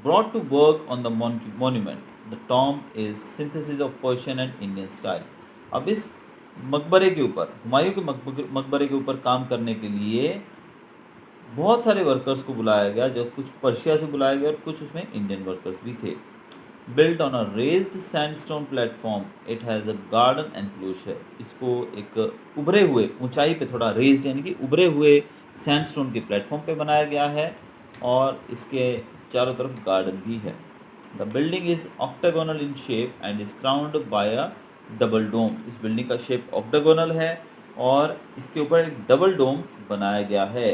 brought to work on the monument. The tomb is synthesis of Persian and Indian style. अब इस मकबरे के ऊपर हुमायूं के मकबरे के ऊपर काम करने के लिए बहुत सारे वर्कर्स को बुलाया गया, जो कुछ पर्शिया से बुलाया गया और कुछ उसमें इंडियन वर्कर्स भी थे। Built on a raised sandstone platform, it has a garden enclosure. इसको एक उभरे हुए ऊंचाई पे थोड़ा रेज्ड यानी कि उभरे हुए सैंडस्टोन के प्लेटफॉर्म पे बनाया गया है और इसके चारों तरफ गार्डन भी है। The building is octagonal in shape and is crowned by a double dome. इस बिल्डिंग का शेप ऑक्टागोनल है और इसके ऊपर एक डबल डोम बनाया गया है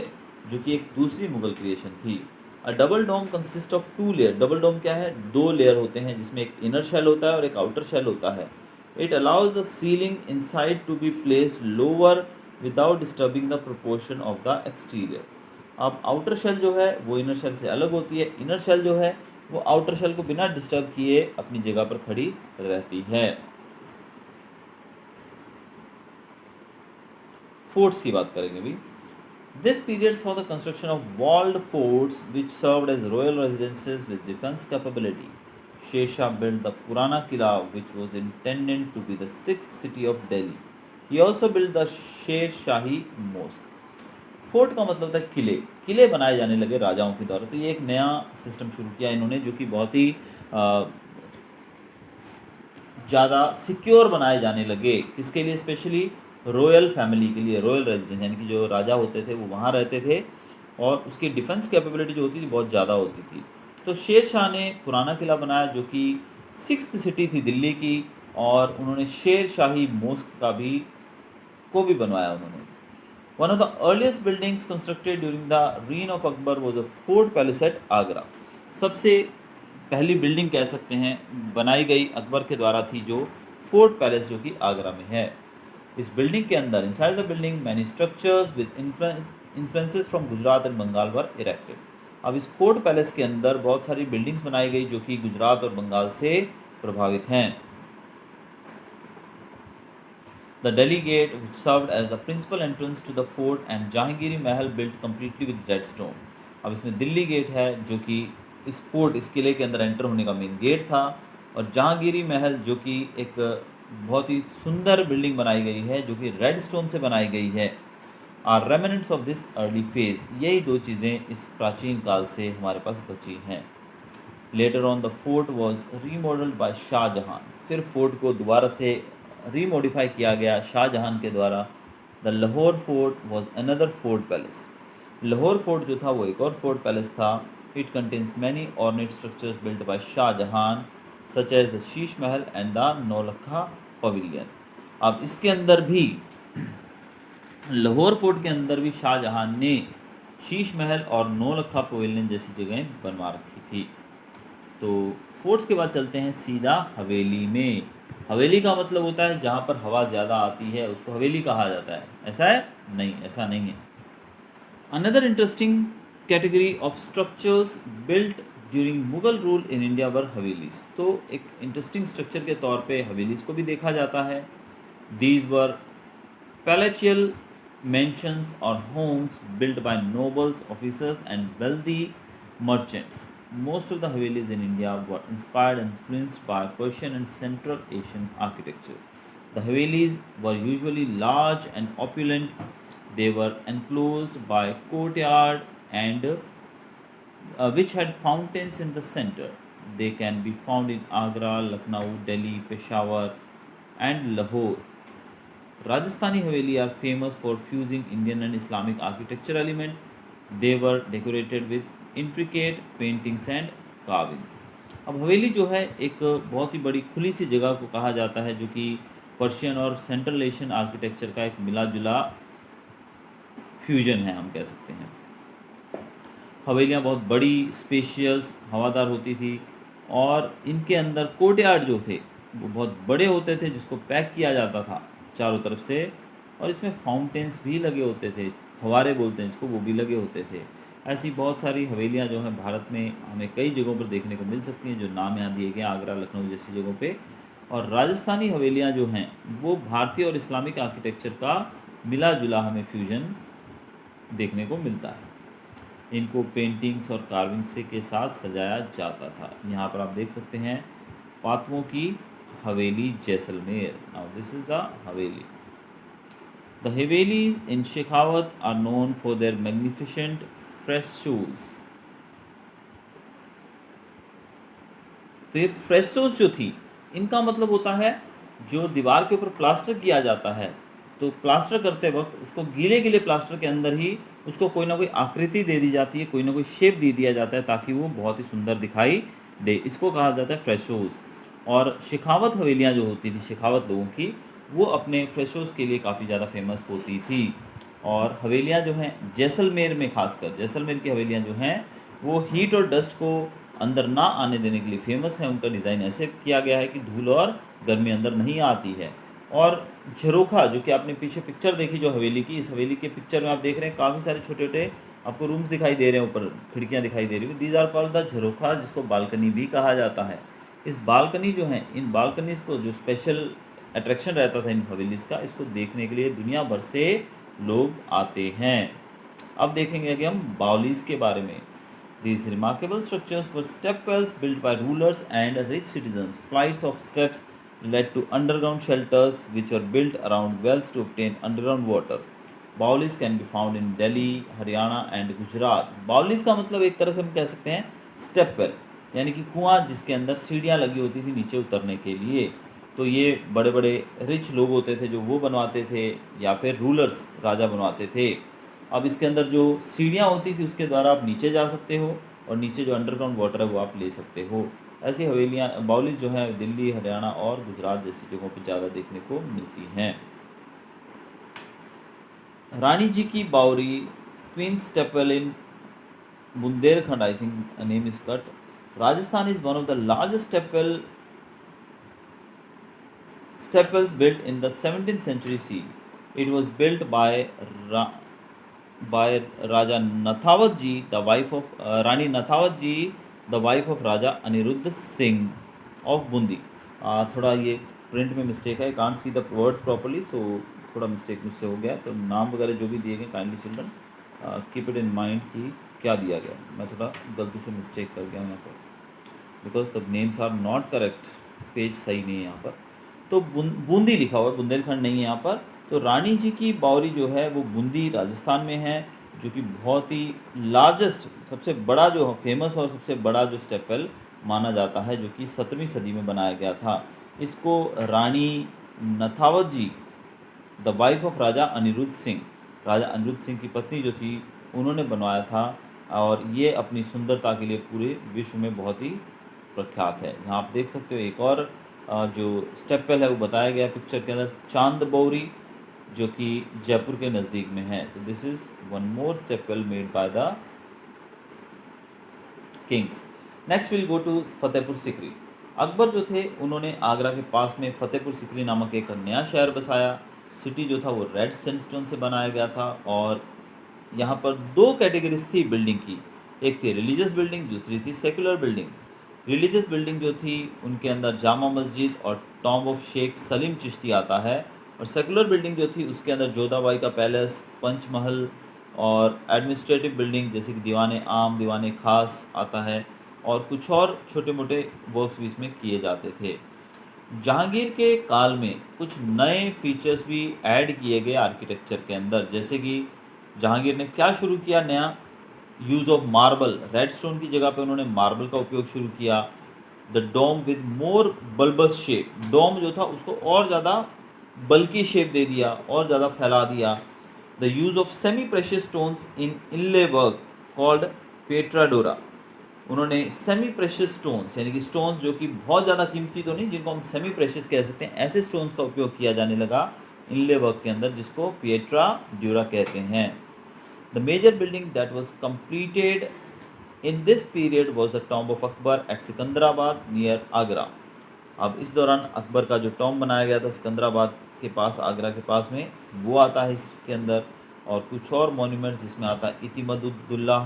जो कि एक दूसरी मुगल क्रिएशन थी। A double dome consist of 2 layer. Double dome क्या है? 2 लेयर होते हैं जिसमें एक इनर शेल होता है और एक आउटर शेल होता है। It allows the ceiling inside to be placed lower without disturbing the proportion of the exterior. अब आउटर शेल जो है वो इनर शेल से अलग होती है, इनर शेल जो है वो आउटर शेल को बिना डिस्टर्ब किए अपनी जगह पर खड़ी रहती है। फोर्ट्स की बात करेंगे भी। This period saw the construction of walled forts which served as royal residences with defense capability. Sher Shah built the Purana Kila which was intended to be the 6th city of Delhi. He also built the Sher Shahi Mosque. Fort का मतलब था किले, किले बनाए जाने लगे राजाओं के द्वारा। तो ये एक नया सिस्टम शुरू किया इन्होंने जो कि बहुत ही ज़्यादा सिक्योर बनाए जाने लगे। किसके लिए? स्पेशली रॉयल फैमिली के लिए, रॉयल रेजिडेंस यानी कि जो राजा होते थे वो वहाँ रहते थे और उसकी डिफेंस कैपेबिलिटी जो होती थी बहुत ज़्यादा होती थी। तो शेर शाह ने पुराना किला बनाया जो कि 6th सिटी थी दिल्ली की, और उन्होंने शेर शाही मॉस्क को भी बनवाया उन्होंने। One of the earliest buildings constructed during the reign of Akbar was a fort palace at Agra. सबसे पहली बिल्डिंग कह सकते हैं बनाई गई अकबर के द्वारा थी जो फोर्ट पैलेस जो कि आगरा में है। इस बिल्डिंग के अंदर inside the building many structures with influences from Gujarat and Bengal were erected. अब इस फोर्ट पैलेस के अंदर बहुत सारी बिल्डिंग्स बनाई गई जो कि गुजरात और बंगाल से प्रभावित हैं। The Delhi Gate, which served as the principal entrance to the fort, and Jahangiri Mahal built completely with red stone. अब इसमें दिल्ली गेट है जो कि इस फोर्ट, इस किले के अंदर एंटर होने का मेन गेट था, और जहांगीरी महल जो कि एक बहुत ही सुंदर बिल्डिंग बनाई गई है जो कि रेड स्टोन से बनाई गई है। Are remnants of this early phase, यही दो चीज़ें इस प्राचीन काल से हमारे पास बची हैं। Later on the fort was remodelled by Shah Jahan, फिर फोर्ट को दोबारा से रीमॉडिफाई किया गया शाहजहां के द्वारा। The Lahore fort was another fort palace, Lahore fort जो था वो एक और फोर्ट पैलेस था। It contains many ornate structures built by Shah Jahan such as the Sheesh Mahal and the Naulakha pavilion. अब इसके अंदर भी लाहौर फोर्ट के अंदर भी शाहजहां ने शीश महल और नौलखा पवेलियन जैसी जगहें बनवा रखी थी। तो फोर्ट्स के बाद चलते हैं सीधा हवेली में। हवेली का मतलब होता है जहाँ पर हवा ज़्यादा आती है उसको हवेली कहा जाता है। ऐसा है? नहीं, ऐसा नहीं है। Another interesting category of structures built during Mughal rule in India were havelis. तो एक इंटरेस्टिंग स्ट्रक्चर के तौर पे हवेलीज को भी देखा जाता है। दीज वर पैलेटियल मैंशंस और homes built by nobles, officers and wealthy merchants. Most of the Havelis in India were inspired and influenced by Persian and Central Asian architecture. The Havelis were usually large and opulent. They were enclosed by courtyard and which had fountains in the center. They can be found in Agra, Lucknow, Delhi, Peshawar, and Lahore. Rajasthani Haveli are famous for fusing Indian and Islamic architecture element. They were decorated with intricate paintings and carvings. अब हवेली जो है एक बहुत ही बड़ी खुली सी जगह को कहा जाता है, जो कि पर्शियन और सेंट्रल एशियन आर्किटेक्चर का एक मिला जुला फ्यूजन है, हम कह सकते हैं। हवेलियाँ बहुत बड़ी, स्पेशियस, हवादार होती थी और इनके अंदर कोर्टयार्ड जो थे वो बहुत बड़े होते थे, जिसको पैक किया जाता था चारों तरफ से, और इसमें फाउंटेन्स भी लगे होते थे, फव्वारे बोलते हैं जिसको, वो भी लगे होते थे। ऐसी बहुत सारी हवेलियाँ जो हैं भारत में हमें कई जगहों पर देखने को मिल सकती हैं, जो नाम यहाँ दिए गए, आगरा, लखनऊ जैसी जगहों पे। और राजस्थानी हवेलियाँ जो हैं वो भारतीय और इस्लामिक आर्किटेक्चर का मिला जुला हमें फ्यूजन देखने को मिलता है। इनको पेंटिंग्स और कार्विंग्स से के साथ सजाया जाता था। यहाँ पर आप देख सकते हैं पातवों की Haveli Jaisalmer. Now this is the haveli. The havelis in Shekhawati are known for their magnificent frescoes. तो ये फ्रेस्कोस जो थी, इनका मतलब होता है जो दीवार के ऊपर प्लास्टर किया जाता है, तो प्लास्टर करते वक्त उसको गीले गीले प्लास्टर के अंदर ही उसको कोई ना कोई आकृति दे दी जाती है, कोई ना कोई शेप दे दिया जाता है, ताकि वो बहुत ही सुंदर दिखाई दे। इसको कहा जाता है फ्रेशोस। और शेखावत हवेलियाँ जो होती थी शेखावत लोगों की, वो अपने फ्रेशोस के लिए काफ़ी ज़्यादा फेमस होती थी। और हवेलियाँ जो हैं जैसलमेर में, खासकर जैसलमेर की हवेलियाँ जो हैं वो हीट और डस्ट को अंदर ना आने देने के लिए फेमस है। उनका डिज़ाइन ऐसे किया गया है कि धूल और गर्मी अंदर नहीं आती है। और झरोखा, जो कि आपने पीछे पिक्चर देखी जो हवेली की, इस हवेली के पिक्चर में आप देख रहे हैं काफ़ी सारे छोटे छोटे आपको रूम्स दिखाई दे रहे हैं, ऊपर खिड़कियाँ दिखाई दे रही हैं। दीज आर कॉल्ड द झरोखा, जिसको बालकनी भी कहा जाता है। इस बालकनी जो है, इन बालकनीज को जो स्पेशल अट्रैक्शन रहता था इन हवेलीज़ का, इसको देखने के लिए दुनिया भर से लोग आते हैं। अब देखेंगे कि हम बावलीज़ के बारे में। These remarkable structures were stepwells built by rulers and rich citizens. Flights of steps led to underground shelters which were built around wells to obtain underground water. Baolis can be found in Delhi, Haryana and Gujarat. Baolis का मतलब एक तरह से हम कह सकते हैं step well, यानी कि कुआं जिसके अंदर सीढ़ियाँ लगी होती थी नीचे उतरने के लिए। तो ये बड़े बड़े रिच लोग होते थे जो वो बनवाते थे, या फिर रूलर्स, राजा बनवाते थे। अब इसके अंदर जो सीढ़ियाँ होती थी उसके द्वारा आप नीचे जा सकते हो, और नीचे जो अंडरग्राउंड वाटर है वो आप ले सकते हो। ऐसी हवेलियाँ, बाउलीज जो हैं दिल्ली, हरियाणा और गुजरात जैसी जगहों पर ज़्यादा देखने को मिलती हैं। रानी जी की Baori, queen stepwell in Bundelkhand, I think name is cut, Rajasthan is one of the largest stepwells built in the 17th century CE. It was built by Raja Nathawat ji, the wife of Rani Nathawat ji, the wife of Raja Aniruddha Singh of Bundi. थोड़ा ये print में mistake है, can't see the words properly, so थोड़ा mistake मुझसे हो गया। तो नाम वगैरह जो भी दिए गए, kindly children keep it in mind कि क्या दिया गया। मैं थोड़ा गलती से मिस्टेक कर गया हूँ यहाँ पर, because the names are not correct, page सही नहीं है यहाँ पर। तो बूंदी लिखा हुआ है, बुंदेलखंड नहीं है यहाँ पर। तो रानी जी की बावरी जो है वो बूंदी राजस्थान में है, जो कि बहुत ही लार्जेस्ट, सबसे बड़ा जो फेमस और सबसे बड़ा जो स्टेपवेल माना जाता है, जो कि 17वीं सदी में बनाया गया था। इसको रानी नथावत जी, द वाइफ ऑफ राजा अनिरुद्ध सिंह, राजा अनिरुद्ध सिंह की पत्नी जो थी, उन्होंने बनवाया था। और ये अपनी सुंदरता के लिए पूरे विश्व में बहुत ही प्रख्यात है। यहाँ आप देख सकते हो एक और जो स्टेपवेल है वो बताया गया पिक्चर के अंदर, चांद बौरी, जो कि जयपुर के नज़दीक में है। तो this is one more stepwell made by the kings. Next will go to Fatehpur Sikri. Akbar जो थे उन्होंने आगरा के पास में फतेहपुर सिकरी नामक एक नया शहर बसाया। सिटी जो था वो रेड सैंडस्टोन से बनाया गया था, और यहाँ पर दो कैटेगरीज थी बिल्डिंग की, एक थी रिलीजियस बिल्डिंग, दूसरी थी सेकुलर बिल्डिंग। रिलीजियस बिल्डिंग जो थी उनके अंदर जामा मस्जिद और टॉम्ब ऑफ शेख सलीम चिश्ती आता है, और सेकुलर बिल्डिंग जो थी उसके अंदर जोधाबाई का पैलेस, पंचमहल और एडमिनिस्ट्रेटिव बिल्डिंग जैसे कि दीवाने आम, दीवाने खास आता है, और कुछ और छोटे मोटे वर्क्स भी इसमें किए जाते थे। जहांगीर के काल में कुछ नए फीचर्स भी ऐड किए गए आर्किटेक्चर के अंदर, जैसे कि जहांगीर ने क्या शुरू किया नया, use of marble, red stone की जगह पे उन्होंने मार्बल का उपयोग शुरू किया। The dome with more bulbous shape, dome जो था उसको और ज़्यादा बल्कि शेप दे दिया और ज़्यादा फैला दिया। The use of semi precious stones in inlay work called pietra dura. उन्होंने सेमी प्रेशियस स्टोन्स यानी कि स्टोन्स जो कि बहुत ज़्यादा कीमती तो नहीं, जिनको हम सेमी प्रेशियस कह सकते हैं, ऐसे स्टोन्स का उपयोग किया जाने लगा इनले वर्क के अंदर, जिसको पिएट्रा ड्यूरा कहते हैं। The major building that was completed in this period was the tomb of Akbar at Sikandarabad near Agra. अब इस दौरान अकबर का जो टॉम्ब बनाया गया था सिकंदराबाद के पास, आगरा के पास में, वो आता है इसके अंदर। और कुछ और मॉन्यूमेंट्स जिसमें आता है Itimaduddaula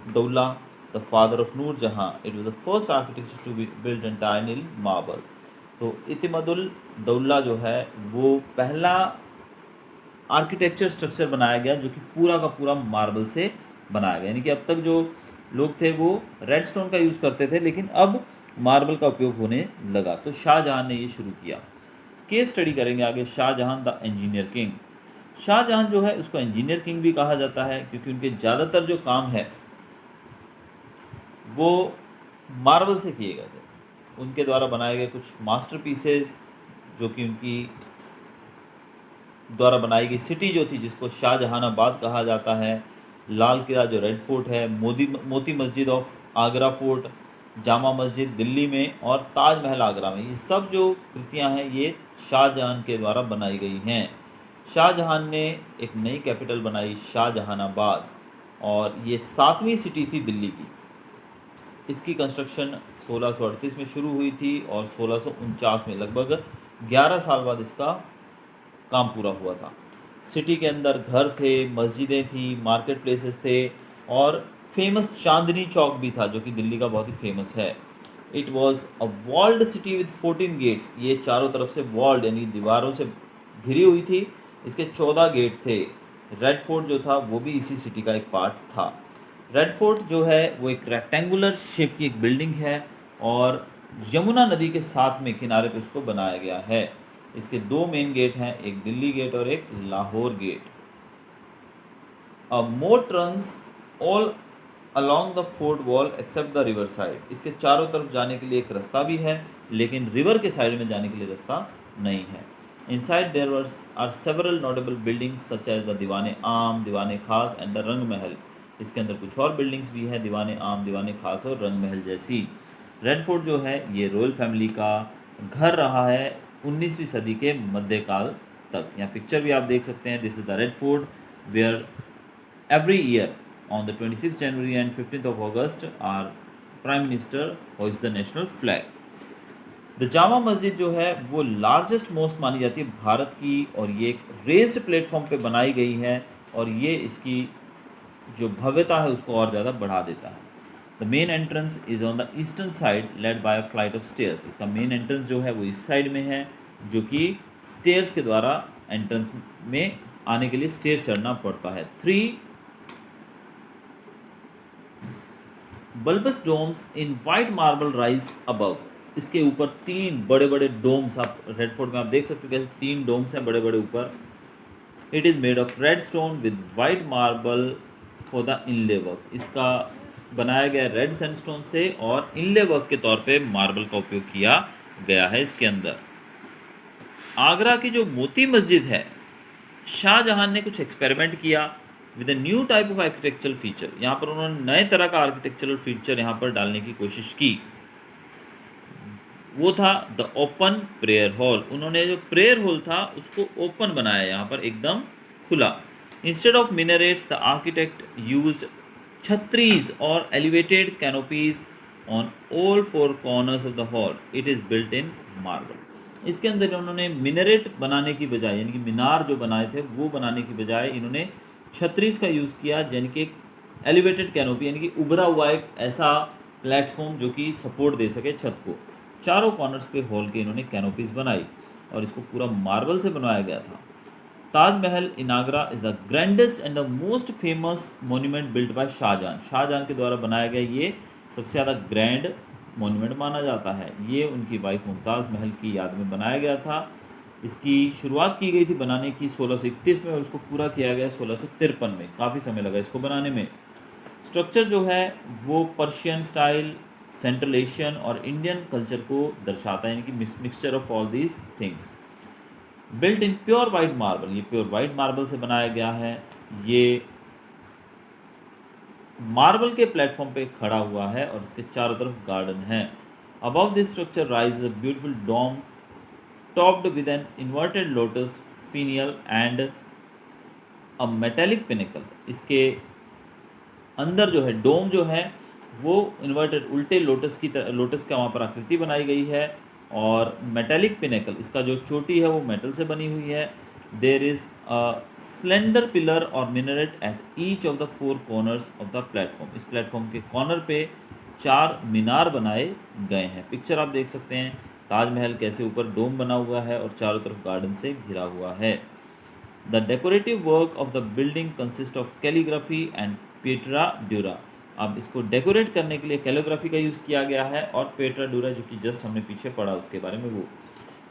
Daula the father of Nur Jahan. It was the first architecture to be built entirely in marble. तो इतिमदुल दौला जो है वो पहला आर्किटेक्चर स्ट्रक्चर बनाया गया जो कि पूरा का पूरा मार्बल से बनाया गया। यानी कि अब तक जो लोग थे वो रेड स्टोन का यूज़ करते थे, लेकिन अब मार्बल का उपयोग होने लगा। तो शाहजहां ने ये शुरू किया। केस स्टडी करेंगे आगे, Shah Jahan the engineer king. Shah Jahan जो है उसको इंजीनियर किंग भी कहा जाता है, क्योंकि उनके ज़्यादातर जो काम है वो मार्बल से किए गए थे। उनके द्वारा बनाए गए कुछ मास्टरपीसेस, जो कि उनकी द्वारा बनाई गई सिटी जो थी, जिसको शाहजहानाबाद कहा जाता है, लाल किला जो रेड फोर्ट है, मोती मस्जिद ऑफ आगरा फोर्ट, जामा मस्जिद दिल्ली में, और ताजमहल आगरा में, ये सब जो कृतियां हैं ये शाहजहां के द्वारा बनाई गई हैं। शाहजहां ने एक नई कैपिटल बनाई, शाहजहानाबाद, और ये 7वीं सिटी थी दिल्ली की। इसकी कंस्ट्रक्शन 1638 में शुरू हुई थी और 1649 में, लगभग 11 साल बाद इसका काम पूरा हुआ था। सिटी के अंदर घर थे, मस्जिदें थी, मार्केट प्लेसेस थे, और फेमस चांदनी चौक भी था जो कि दिल्ली का बहुत ही फेमस है। It was a walled city with 14 gates. ये चारों तरफ से वॉल्ड यानी दीवारों से घिरी हुई थी। इसके 14 गेट थे। रेड फोर्ट जो था वो भी इसी सिटी का एक पार्ट था। रेड फोर्ट जो है वो एक रेक्टेंगुलर शेप की एक बिल्डिंग है और यमुना नदी के साथ में किनारे पे उसको बनाया गया है। इसके 2 मेन गेट हैं, एक दिल्ली गेट और एक Lahore gate. A moat runs all along the fort wall except the river side. इसके चारों तरफ जाने के लिए एक रास्ता भी है, लेकिन रिवर के साइड में जाने के लिए रास्ता नहीं है। Inside there are several notable buildings such as the Diwane Aam, दीवाने खास एंड द रंग महल। इसके अंदर कुछ और बिल्डिंग्स भी हैं, दीवाने आम, दीवाने खास और रंग महल जैसी। रेड फोर्ट जो है ये रॉयल फैमिली का घर रहा है 19वीं सदी के मध्यकाल तक। यहाँ पिक्चर भी आप देख सकते हैं। This is the red fort where every year on the 26 January and 15th of August our prime minister hoist the national flag. The Jama Masjid जो है वो लार्जेस्ट मोस्ट मानी जाती है भारत की, और ये एक रेस्ड प्लेटफॉर्म पे बनाई गई है, और ये इसकी जो भव्यता है उसको और ज़्यादा बढ़ा देता है। The main entrance is on the eastern side led by a flight of stairs. इसका मेन एंट्रेंस जो है वो इस साइड में है, जो कि स्टेयर्स के द्वारा एंट्रेंस में आने के लिए स्टेयर्स चढ़ना पड़ता है। 3 bulbous domes in white marble rise above. इसके ऊपर 3 बड़े बड़े डोम्स, आप रेड फोर्ट में आप देख सकते हो कैसे 3 डोम्स हैं बड़े बड़े ऊपर। It is made of red stone with white marble for the inlay work. इसका बनाया गया रेड सैंडस्टोन से और इनले वर्क के तौर पे मार्बल का उपयोग किया गया है इसके अंदर। आगरा की जो मोती मस्जिद है, शाहजहां ने कुछ एक्सपेरिमेंट किया with a new type of architectural feature. यहाँ पर उन्होंने नए तरह का आर्किटेक्चरल फीचर यहाँ पर डालने की कोशिश की। वो था द ओपन प्रेयर हॉल। उन्होंने जो प्रेयर हॉल था उसको ओपन बनाया, यहाँ पर एकदम खुला। Instead of minarets the architect used chhatris और elevated canopies on all 4 corners of the hall. It is built in marble. इसके अंदर उन्होंने मिनरेट बनाने की बजाय, यानी कि मीनार जो बनाए थे वो बनाने की बजाय इन्होंने छत्रीस का यूज़ किया, यानी कि एक एलिवेटेड कैनोपी, यानी कि उभरा हुआ एक ऐसा प्लेटफॉर्म जो कि सपोर्ट दे सके छत को। चारों कॉर्नर्स पे हॉल के इन्होंने कैनोपीज बनाई और इसको पूरा मार्बल से बनवाया गया था। Taj Mahal in Agra is the grandest and the most famous monument built by Shahjahan. Shahjahan के द्वारा बनाया गया ये सबसे ज़्यादा ग्रैंड मॉन्यूमेंट माना जाता है। ये उनकी वाइफ मुमताज़ महल की याद में बनाया गया था। इसकी शुरुआत की गई थी बनाने की 1631 में और उसको पूरा किया गया 1653 में। काफ़ी समय लगा इसको बनाने में। स्ट्रक्चर जो है वो पर्शियन स्टाइल, सेंट्रल एशियन और इंडियन कल्चर को दर्शाता है, यानी कि mixture of all these things. Built in pure white marble, ये प्योर वाइट मार्बल से बनाया गया है। ये मार्बल के प्लेटफॉर्म पे खड़ा हुआ है और इसके चारों तरफ गार्डन है। Above this structure rise a beautiful dome topped with an inverted lotus finial and a metallic pinnacle. इसके अंदर जो है डोम जो है वो इन्वर्टेड उल्टे लोटस की तरह, लोटस का वहाँ पर आकृति बनाई गई है, और मेटेलिक पिनेकल, इसका जो चोटी है वो मेटल से बनी हुई है। There is a slender pillar और minaret at each of the 4 corners of the platform. इस प्लेटफॉर्म के कॉर्नर पे 4 मीनार बनाए गए हैं। पिक्चर आप देख सकते हैं ताजमहल कैसे ऊपर डोम बना हुआ है और चारों तरफ गार्डन से घिरा हुआ है। The decorative work of the building consist of calligraphy and Petra dura. अब इसको डेकोरेट करने के लिए कैलीग्राफी का यूज़ किया गया है और पेट्रा ड्यूरा, जो कि जस्ट हमने पीछे पढ़ा उसके बारे में, वो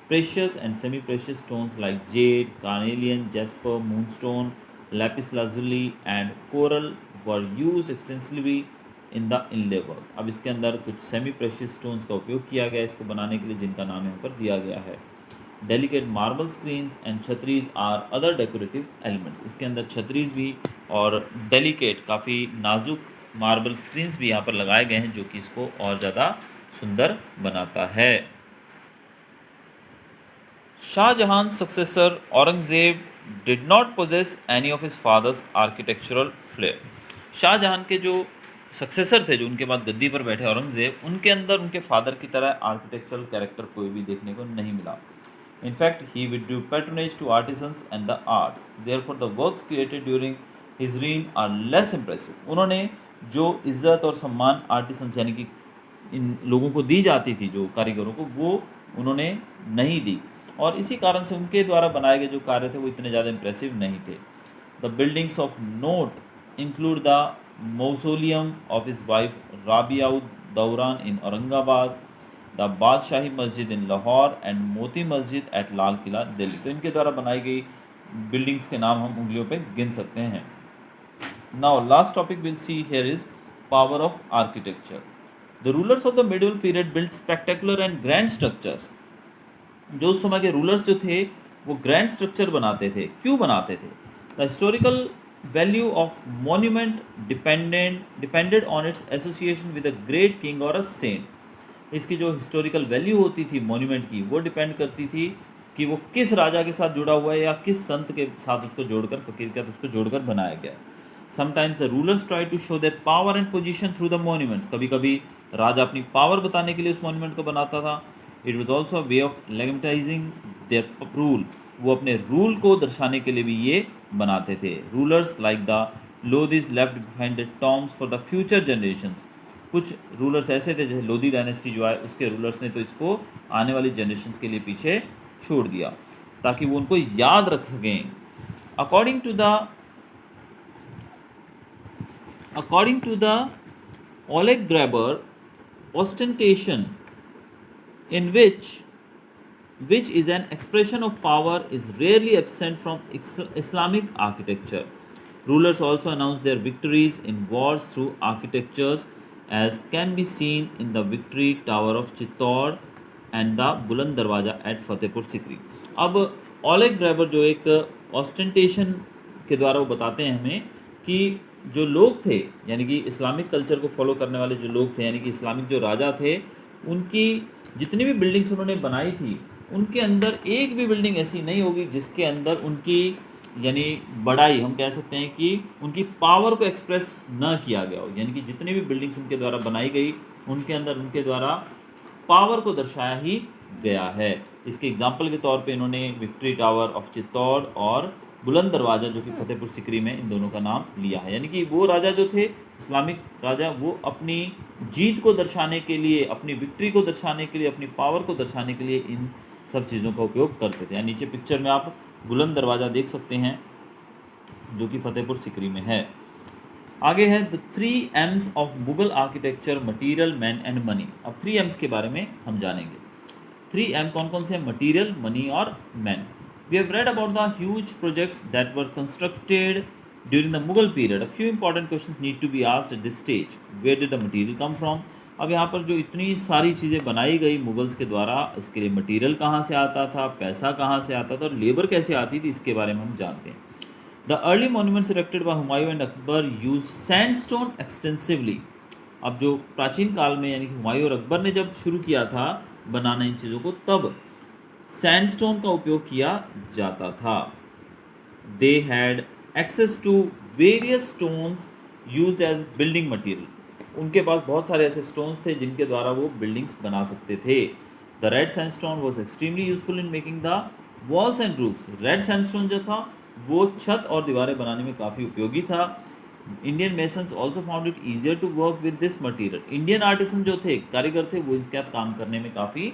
precious and semi precious stones like Z, carnelian, Jasper, moonstone, Lapis lazuli and coral were used extensively in the inlay work. अब इसके अंदर कुछ सेमी प्रेशियस स्टोन्स का उपयोग किया गया इसको बनाने के लिए, जिनका नाम यहाँ पर दिया गया है। Delicate marble screens and chhatris are other decorative elements. इसके अंदर छतरीज भी और डेलिकेट काफ़ी नाजुक मार्बल स्क्रीन्स भी यहाँ पर लगाए गए हैं, जो कि इसको और ज़्यादा सुंदर बनाता है। Shah Jahan successor Aurangzeb did not possess any of his father's architectural flair. Shah Jahan के जो सक्सेसर थे, जो उनके बाद गद्दी पर बैठे औरंगजेब, उनके अंदर उनके फादर की तरह आर्किटेक्चरल कैरेक्टर कोई भी देखने को नहीं मिला। In fact, he withdrew patronage to artisans and the arts. Therefore, the works created during his reign are less impressive. उन्होंने जो इज्जत और सम्मान आर्टिसंस यानी कि इन लोगों को दी जाती थी, जो कारीगरों को, वो उन्होंने नहीं दी, और इसी कारण से उनके द्वारा बनाए गए जो कार्य थे वो इतने ज़्यादा इम्प्रेसिव नहीं थे। The buildings of note include the mausoleum of his wife Rabiaud Durrani in Aurangabad, the बादशाही मस्जिद इन लाहौर एंड मोती मस्जिद एट लाल किला दिल्ली। तो इनके द्वारा बनाई गई बिल्डिंग्स के नाम हम उंगलियों पे गिन सकते हैं। Now last topic will see here is power of architecture. The rulers of the medieval period built spectacular and grand structures. जो उस समय के रूलर्स जो थे वो ग्रैंड स्ट्रक्चर बनाते थे। क्यों बनाते थे? The historical value of monument depended on its association with a great king और अ सेंट। इसकी जो हिस्टोरिकल वैल्यू होती थी मॉन्यूमेंट की, वो डिपेंड करती थी कि वो किस राजा के साथ जुड़ा हुआ है या किस संत के साथ उसको जोड़कर, फकीर के साथ उसको जोड़कर बनाया गया है। Sometimes the rulers try to show their power and position through the monuments. कभी कभी राजा अपनी पावर बताने के लिए उस मॉन्यूमेंट को बनाता था। It was also a way of legitimising their rule. वो अपने रूल को दर्शाने के लिए भी ये बनाते थे। Rulers like the Lodhi's left behind the Tom's for the future generations. कुछ रूलर्स ऐसे थे, जैसे लोधी डायनेस्टी जो है उसके रूलर्स ने तो इसको आने वाली जनरेशन्स के लिए पीछे छोड़ दिया ताकि वो उनको याद रख सकें। According to the Oleg Grabar, ostentation in which is an expression of power is rarely absent from Islamic architecture. Rulers also announce their victories in wars through architectures, as can be seen in the victory tower of Chittor and the बुलंद दरवाज़ा eight Fatehpur Sikri. अब Oleg ग्रेबर जो एक ostentation के द्वारा वो बताते हैं हमें कि जो लोग थे, यानी कि इस्लामिक कल्चर को फॉलो करने वाले जो लोग थे, यानी कि इस्लामिक जो राजा थे, उनकी जितनी भी बिल्डिंग्स उन्होंने बनाई थी, उनके अंदर एक भी बिल्डिंग ऐसी नहीं होगी जिसके अंदर उनकी यानी बड़ाई, हम कह सकते हैं कि उनकी पावर को एक्सप्रेस ना किया गया हो। यानी कि जितनी भी बिल्डिंग्स उनके द्वारा बनाई गई, उनके अंदर उनके द्वारा पावर को दर्शाया ही गया है। इसके एग्जाम्पल के तौर पे इन्होंने विक्ट्री टावर ऑफ चित्तौड़ और बुलंद दरवाज़ा जो कि फतेहपुर सिकरी में, इन दोनों का नाम लिया है। यानी कि वो राजा जो थे, इस्लामिक राजा, वो अपनी जीत को दर्शाने के लिए, अपनी विक्ट्री को दर्शाने के लिए, अपनी पावर को दर्शाने के लिए इन सब चीज़ों का उपयोग करते थे। नीचे पिक्चर में आप बुलंद दरवाज़ा देख सकते हैं जो कि फतेहपुर सिकरी में है। आगे है the 3 M's of Mughal architecture, material, man and money. अब 3 M's के बारे में हम जानेंगे। 3 M कौन कौन से हैं? मटीरियल, मनी और man. We have read about the huge projects that were constructed during the Mughal period. A few important questions need to be asked at this stage. Where did the material come from? अब यहाँ पर जो इतनी सारी चीज़ें बनाई गई Mughals के द्वारा, इसके लिए मटेरियल कहाँ से आता था, पैसा कहाँ से आता था और लेबर कैसे आती थी, इसके बारे में हम जानते हैं। The early monuments erected by Humayun and Akbar used sandstone extensively. अब जो प्राचीन काल में यानी कि हुमायूं और अकबर ने जब शुरू किया था बनाना इन चीज़ों को, तब सैंडस्टोन का उपयोग किया जाता था। They had access to various stones used as building material. उनके पास बहुत सारे ऐसे स्टोन्स थे जिनके द्वारा वो बिल्डिंग्स बना सकते थे। The red sandstone was extremely useful in making the walls and roofs. Red sandstone जो था वो छत और दीवारें बनाने में काफ़ी उपयोगी था। Indian masons also found it easier to work with this material. Indian artisan जो थे, कारीगर थे, वो इनके साथ काम करने में काफ़ी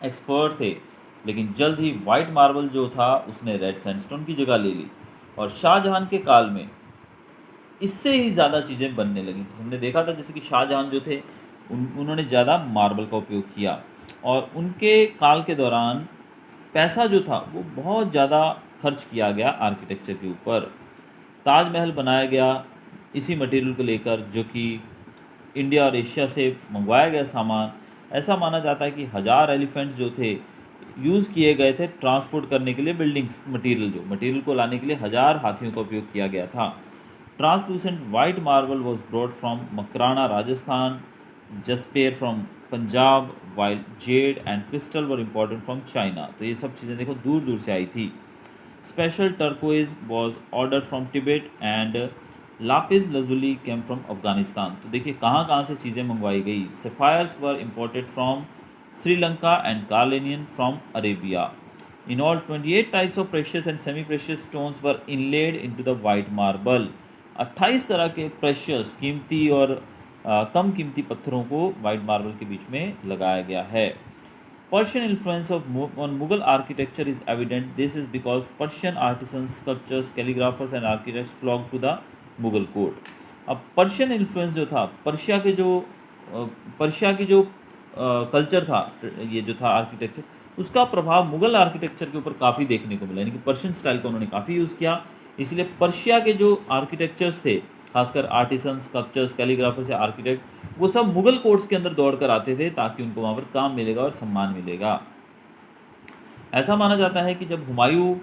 एक्सपर्ट थे। लेकिन जल्द ही वाइट मार्बल जो था उसने रेड सैंडस्टोन की जगह ले ली और शाहजहां के काल में इससे ही ज़्यादा चीज़ें बनने लगी। तो हमने देखा था जैसे कि शाहजहां जो थे उन्होंने ज़्यादा मार्बल का उपयोग किया और उनके काल के दौरान पैसा जो था वो बहुत ज़्यादा खर्च किया गया आर्किटेक्चर के ऊपर। ताजमहल बनाया गया इसी मटेरियल को लेकर, जो कि इंडिया और एशिया से मंगवाया गया सामान। ऐसा माना जाता है कि 1000 एलिफेंट्स जो थे यूज़ किए गए थे ट्रांसपोर्ट करने के लिए। बिल्डिंग्स मटेरियल को लाने के लिए 1000 हाथियों का उपयोग किया गया था। Translucent white marble was brought from Makrana Rajasthan, jasper from Punjab, while jade and crystal were important from China. तो ये सब चीज़ें देखो दूर दूर से आई थी। Special turquoise was order from Tibet and lapis lazuli came from Afghanistan. तो देखिए कहाँ कहाँ से चीज़ें मंगवाई गई। Sapphires were imported from Sri Lanka and carnelian from Arabia. In all, 28 types of precious and semi-precious stones were inlaid into the white marble. 28 तरह के प्रेशियस कीमती और कम कीमती पत्थरों को वाइट मार्बल के बीच में लगाया गया है। Persian influence on Mughal architecture is evident. This is because Persian artisans, sculptors, calligraphers and architects flocked to the Mughal court. अब पर्शियन इन्फ्लुएंस जो था, पर्शिया की जो कल्चर था, ये जो था आर्किटेक्चर, उसका प्रभाव मुगल आर्किटेक्चर के ऊपर काफ़ी देखने को मिला। यानी कि पर्शियन स्टाइल का उन्होंने काफ़ी यूज़ किया। इसलिए पर्शिया के जो आर्किटेक्चर्स थे, खासकर आर्टिसन, स्कल्पचर्स, कैलीग्राफर्स या आर्किटेक्ट, वो सब मुगल कोर्ट्स के अंदर दौड़ कर आते थे ताकि उनको वहाँ पर काम मिलेगा और सम्मान मिलेगा। ऐसा माना जाता है कि जब हुमायूं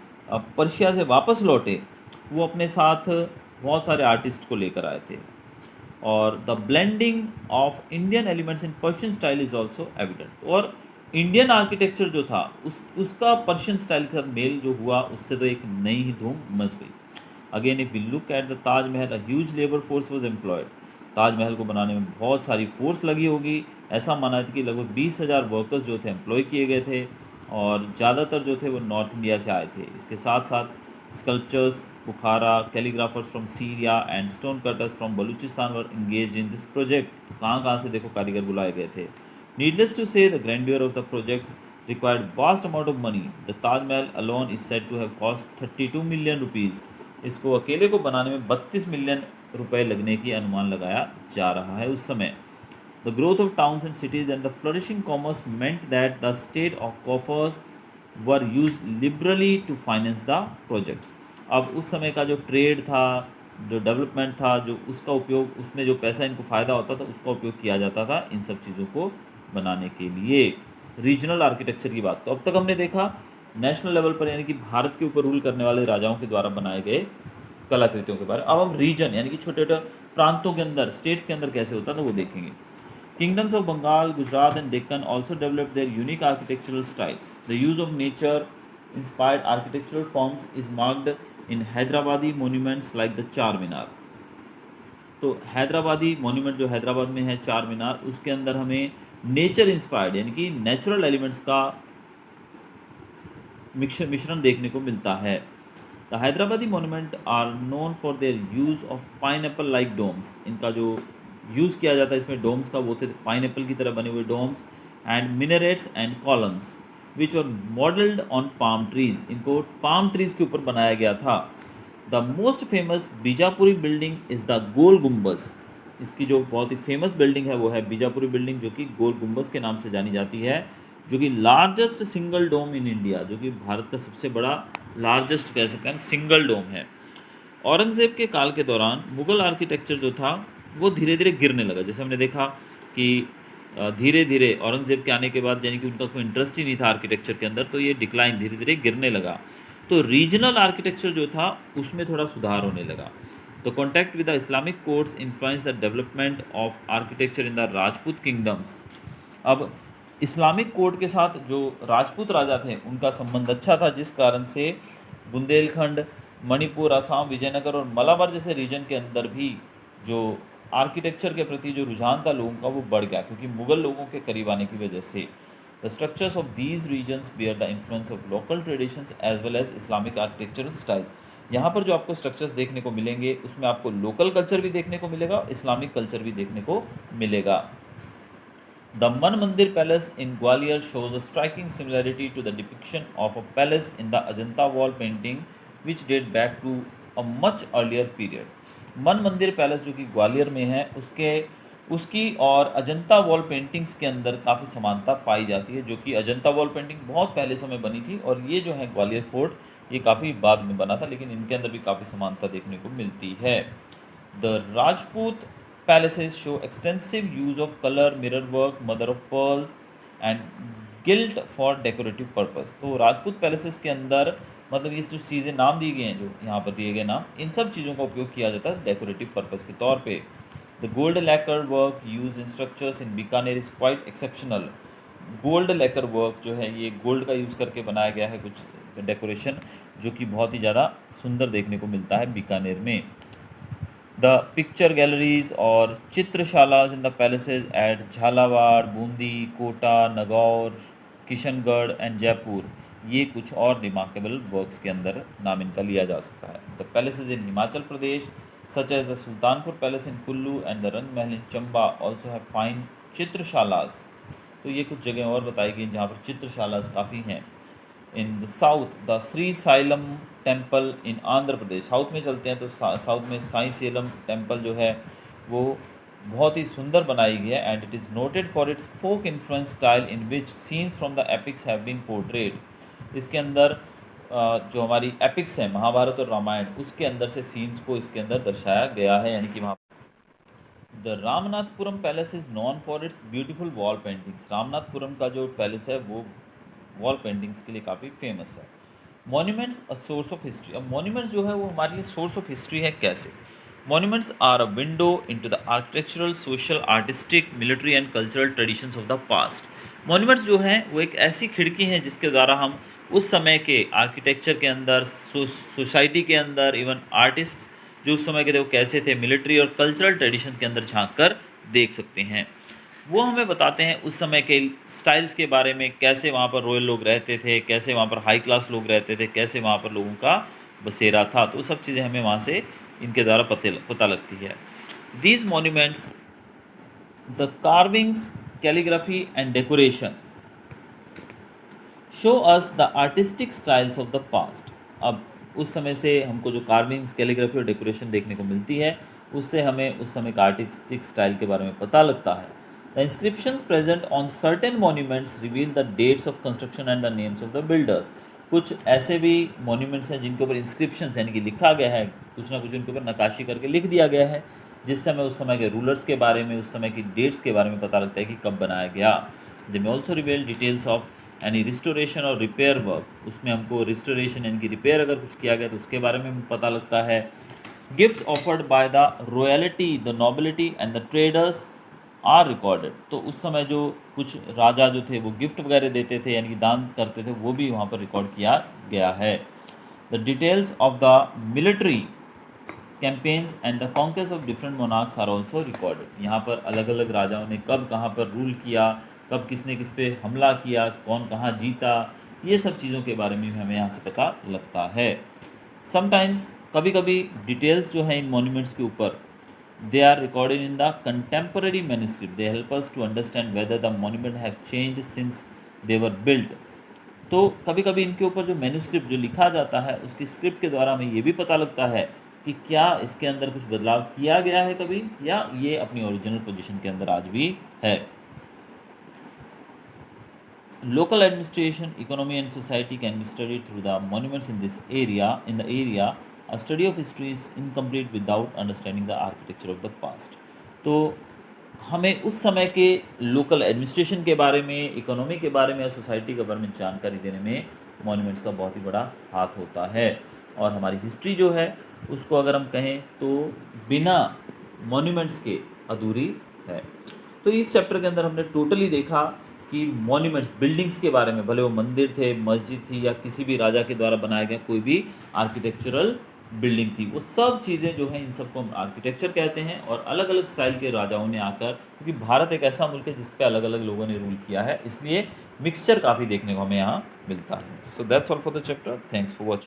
पर्शिया से वापस लौटे, वो अपने साथ बहुत सारे आर्टिस्ट को लेकर आए थे। और the blending of Indian elements in Persian style is also evident. और इंडियन आर्किटेक्चर जो था उसका पर्शियन स्टाइल के साथ मेल जो हुआ, उससे तो एक नई ही धूम मच गई। Again if we look at the Taj Mahal, a huge labour force was employed. Taj Mahal को बनाने में बहुत सारी फोर्स लगी होगी। ऐसा माना था कि लगभग 20,000 वर्कर्स जो थे एम्प्लॉय किए गए थे और ज़्यादातर जो थे वो नॉर्थ इंडिया से आए थे। इसके साथ साथ sculptures Bukhara, calligraphers from Syria and stone cutters from Balochistan were engage in this project. कहाँ कहाँ से देखो कारीगर बुलाए गए थे। Needless to say, the grandeur of the projects required vast amount of money. The Taj Mahal alone is said to have cost 32 million rupees. इसको अकेले को बनाने में 32 मिलियन रुपए लगने की अनुमान लगाया जा रहा है उस समय। The growth of towns and cities and the flourishing commerce meant that the state of coffers were used liberally to finance the projects. अब उस समय का जो ट्रेड था, जो डेवलपमेंट था, जो उसका उपयोग, उसमें जो पैसा इनको फ़ायदा होता था उसका उपयोग किया जाता था इन सब चीज़ों को बनाने के लिए। रीजनल आर्किटेक्चर की बात तो अब तक हमने देखा नेशनल लेवल पर, यानी कि भारत के ऊपर रूल करने वाले राजाओं के द्वारा बनाए गए कलाकृतियों के बारे में। अब हम रीजन यानी कि छोटे छोटे प्रांतों के अंदर, स्टेट्स के अंदर कैसे होता था वो देखेंगे। Kingdoms of Bengal, Gujarat and Deccan also developed their unique architectural style. The use of nature inspired architectural forms is marked in Hyderabadi monuments like the Char Minar. तो हैदराबादी मोन्यूमेंट जो हैदराबाद में है, चार मीनार, उसके अंदर हमें नेचर इंस्पायर्ड यानी कि नेचुरल एलिमेंट्स का मिश्रण देखने को मिलता है। The Hyderabadi monument are known for their use of pineapple like domes. इनका जो यूज़ किया जाता है इसमें डोम्स का, वो थे पाइनएप्पल की तरह बने हुए domes and minarets and columns which were modelled on palm trees. इनको पाम ट्रीज के ऊपर बनाया गया था। The most famous Bijapuri building is the Gol Gumbaz. इसकी जो बहुत ही फेमस बिल्डिंग है वो है बीजापुरी बिल्डिंग, जो कि गोल गुम्बज के नाम से जानी जाती है, जो कि largest single dome in India, जो कि भारत का सबसे बड़ा लार्जेस्ट कह सकते हैं सिंगल डोम है। औरंगज़ेब के काल के दौरान मुग़ल आर्किटेक्चर जो था वो धीरे धीरे गिरने लगा। जैसे हमने देखा कि धीरे धीरे औरंगज़ेब के आने के बाद यानी कि उनका कोई इंटरेस्ट ही नहीं था आर्किटेक्चर के अंदर, तो ये डिक्लाइन धीरे धीरे गिरने लगा। तो रीजनल आर्किटेक्चर जो था उसमें थोड़ा सुधार होने लगा। तो contact with the Islamic courts influence the development of architecture in the Rajput kingdoms. अब इस्लामिक कोर्ट के साथ जो राजपूत राजा थे उनका संबंध अच्छा था, जिस कारण से बुंदेलखंड, मणिपुर, असम, विजयनगर और मलाबार जैसे रीजन के अंदर भी जो आर्किटेक्चर के प्रति जो रुझान था लोगों का वो बढ़ गया, क्योंकि मुगल लोगों के करीब आने की वजह से। The structures of these regions bear the influence of local traditions as well as Islamic architectural styles. यहाँ पर जो आपको स्ट्रक्चर्स देखने को मिलेंगे उसमें आपको लोकल कल्चर भी देखने को मिलेगा, इस्लामिक कल्चर भी देखने को मिलेगा। The Man Mandir Palace in Gwalior shows a striking similarity to the depiction of a palace in the Ajanta wall painting, which date back to a much earlier period. मन मंदिर palace जो कि ग्वालियर में है उसकी और अजंता वॉल पेंटिंग्स के अंदर काफ़ी समानता पाई जाती है, जो कि अजंता वॉल पेंटिंग बहुत पहले समय बनी थी और ये जो है ग्वालियर फोर्ट ये काफ़ी बाद में बना था, लेकिन इनके अंदर भी काफ़ी समानता देखने को मिलती है। The Rajput palaces show extensive use of color, mirror work, mother of pearls and gilt for decorative purpose। तो राजपूत पैलेसेस के अंदर मतलब ये जो चीज़ें नाम दी गई हैं, जो यहाँ पर दिए गए नाम, इन सब चीज़ों का उपयोग किया जाता है डेकोरेटिव पर्पस के तौर पे। The gold lacquer work use in structures in Bikaner is quite exceptional. Gold lacquer work जो है ये गोल्ड का यूज़ करके बनाया गया है कुछ डेकोरेशन, जो कि बहुत ही ज़्यादा सुंदर देखने को मिलता है बीकानेर में। The picture galleries और chitrashalas in the palaces at Jhalawar, Bundi, Kota, Nagaur, Kishangarh and Jaipur, ये कुछ और रिमार्केबल वर्क्स के अंदर नाम इनका लिया जा सकता है। The palaces in Himachal Pradesh such as the Sultanpur palace in Kullu and the Rang Mahal in Chamba also have fine chitrashalas. तो ये कुछ जगह और बताई गई जहाँ पर चित्रशालाज काफ़ी हैं। In the south the Shri xylem temple in Andhra Pradesh, south में चलते हैं तो साउथ में साई सेलम टेम्पल जो है वो बहुत ही सुंदर बनाई गई है and it is noted for its folk influence style in which scenes from the epics have been portrayed. इसके अंदर जो हमारी एपिक्स हैं महाभारत और रामायण उसके अंदर से सीन्स को इसके अंदर दर्शाया गया है, यानी कि वहाँ the Ramanathapuram palace is non for its beautiful wall paintings. Ramanathapuram का जो पैलेस है वो वॉल पेंटिंग्स के लिए काफ़ी फेमस है। Monuments a source of history. अब मॉन्यूमेंट्स जो है वो हमारे लिए सोर्स ऑफ हिस्ट्री है। कैसे? Monuments are a window into the architectural, social, artistic, military and cultural traditions of the past. Monuments जो हैं वो एक ऐसी खिड़की है जिसके द्वारा हम उस समय के आर्किटेक्चर के अंदर, सोसाइटी के अंदर, इवन आर्टिस्ट जो उस समय के थे वो कैसे थे, मिलिट्री और कल्चरल ट्रेडिशन के अंदर झांक कर देख सकते हैं। वो हमें बताते हैं उस समय के स्टाइल्स के बारे में, कैसे वहाँ पर रॉयल लोग रहते थे, कैसे वहाँ पर हाई क्लास लोग रहते थे, कैसे वहाँ पर लोगों का बसेरा था। तो सब चीज़ें हमें वहाँ से इनके द्वारा पता लगती है। These monuments, the carvings, calligraphy and decoration show us the artistic styles of the past. अब उस समय से हमको जो कार्विंग्स, कैलीग्राफी और डेकोरेशन देखने को मिलती है उससे हमें उस समय का आर्टिस्टिक स्टाइल के बारे में पता लगता है। The inscriptions present on certain monuments reveal the dates of construction and the names of the builders। कुछ ऐसे भी monuments हैं जिनके ऊपर inscriptions यानी कि लिखा गया है, कुछ ना कुछ उनके ऊपर नक्काशी करके लिख दिया गया है, जिससे हमें उस समय के रूलर्स के बारे में, उस समय की डेट्स के बारे में पता लगता है कि कब बनाया गया। They may also reveal details of any restoration और repair work। उसमें हमको restoration यानी कि रिपेयर अगर कुछ किया गया तो उसके बारे में पता लगता है। Gifts offered by the royalty, the nobility and the traders are recorded. तो उस समय जो कुछ राजा जो थे वो गिफ्ट वगैरह देते थे यानी कि दान करते थे, वो भी वहाँ पर रिकॉर्ड किया गया है। The details of the military campaigns and the conquest of different monarchs are also recorded. यहाँ पर अलग अलग राजाओं ने कब कहाँ पर रूल किया, कब किसने किस पे हमला किया, कौन कहाँ जीता, ये सब चीज़ों के बारे में भी हमें यहाँ से पता लगता है। समटाइम्स कभी कभी डिटेल्स जो हैं इन मॉन्यूमेंट्स के ऊपर they are recorded in the contemporary manuscript। they help us to understand whether the monument have changed since they were built। तो कभी कभी इनके ऊपर जो मैन्यूस्क्रिप्ट जो लिखा जाता है उसकी स्क्रिप्ट के द्वारा हमें ये भी पता लगता है कि क्या इसके अंदर कुछ बदलाव किया गया है कभी, या ये अपनी ओरिजिनल पोजीशन के अंदर आज भी है। Local administration, economy and society can be studied through the monuments in this area. In the area A study of history is incomplete without understanding the architecture of the past। तो हमें उस समय के लोकल एडमिनिस्ट्रेशन के बारे में, economy के बारे में या सोसाइटी के बारे में जानकारी देने में मॉन्यूमेंट्स का बहुत ही बड़ा हाथ होता है। और हमारी हिस्ट्री जो है उसको अगर हम कहें तो बिना मॉन्यूमेंट्स के अधूरी है। तो इस चैप्टर के अंदर हमने टोटली देखा कि मॉन्यूमेंट्स, बिल्डिंग्स के बारे में, भले वो मंदिर थे, मस्जिद थी या किसी भी राजा के द्वारा बनाया गया कोई भी आर्किटेक्चरल बिल्डिंग थी, वो सब चीज़ें जो हैं इन सबको हम आर्किटेक्चर कहते हैं। और अलग अलग स्टाइल के राजाओं ने आकर, क्योंकि भारत एक ऐसा मुल्क है जिस पे अलग अलग लोगों ने रूल किया है, इसलिए मिक्सचर काफ़ी देखने को हमें यहाँ मिलता है। So that's all for the chapter. Thanks for watching.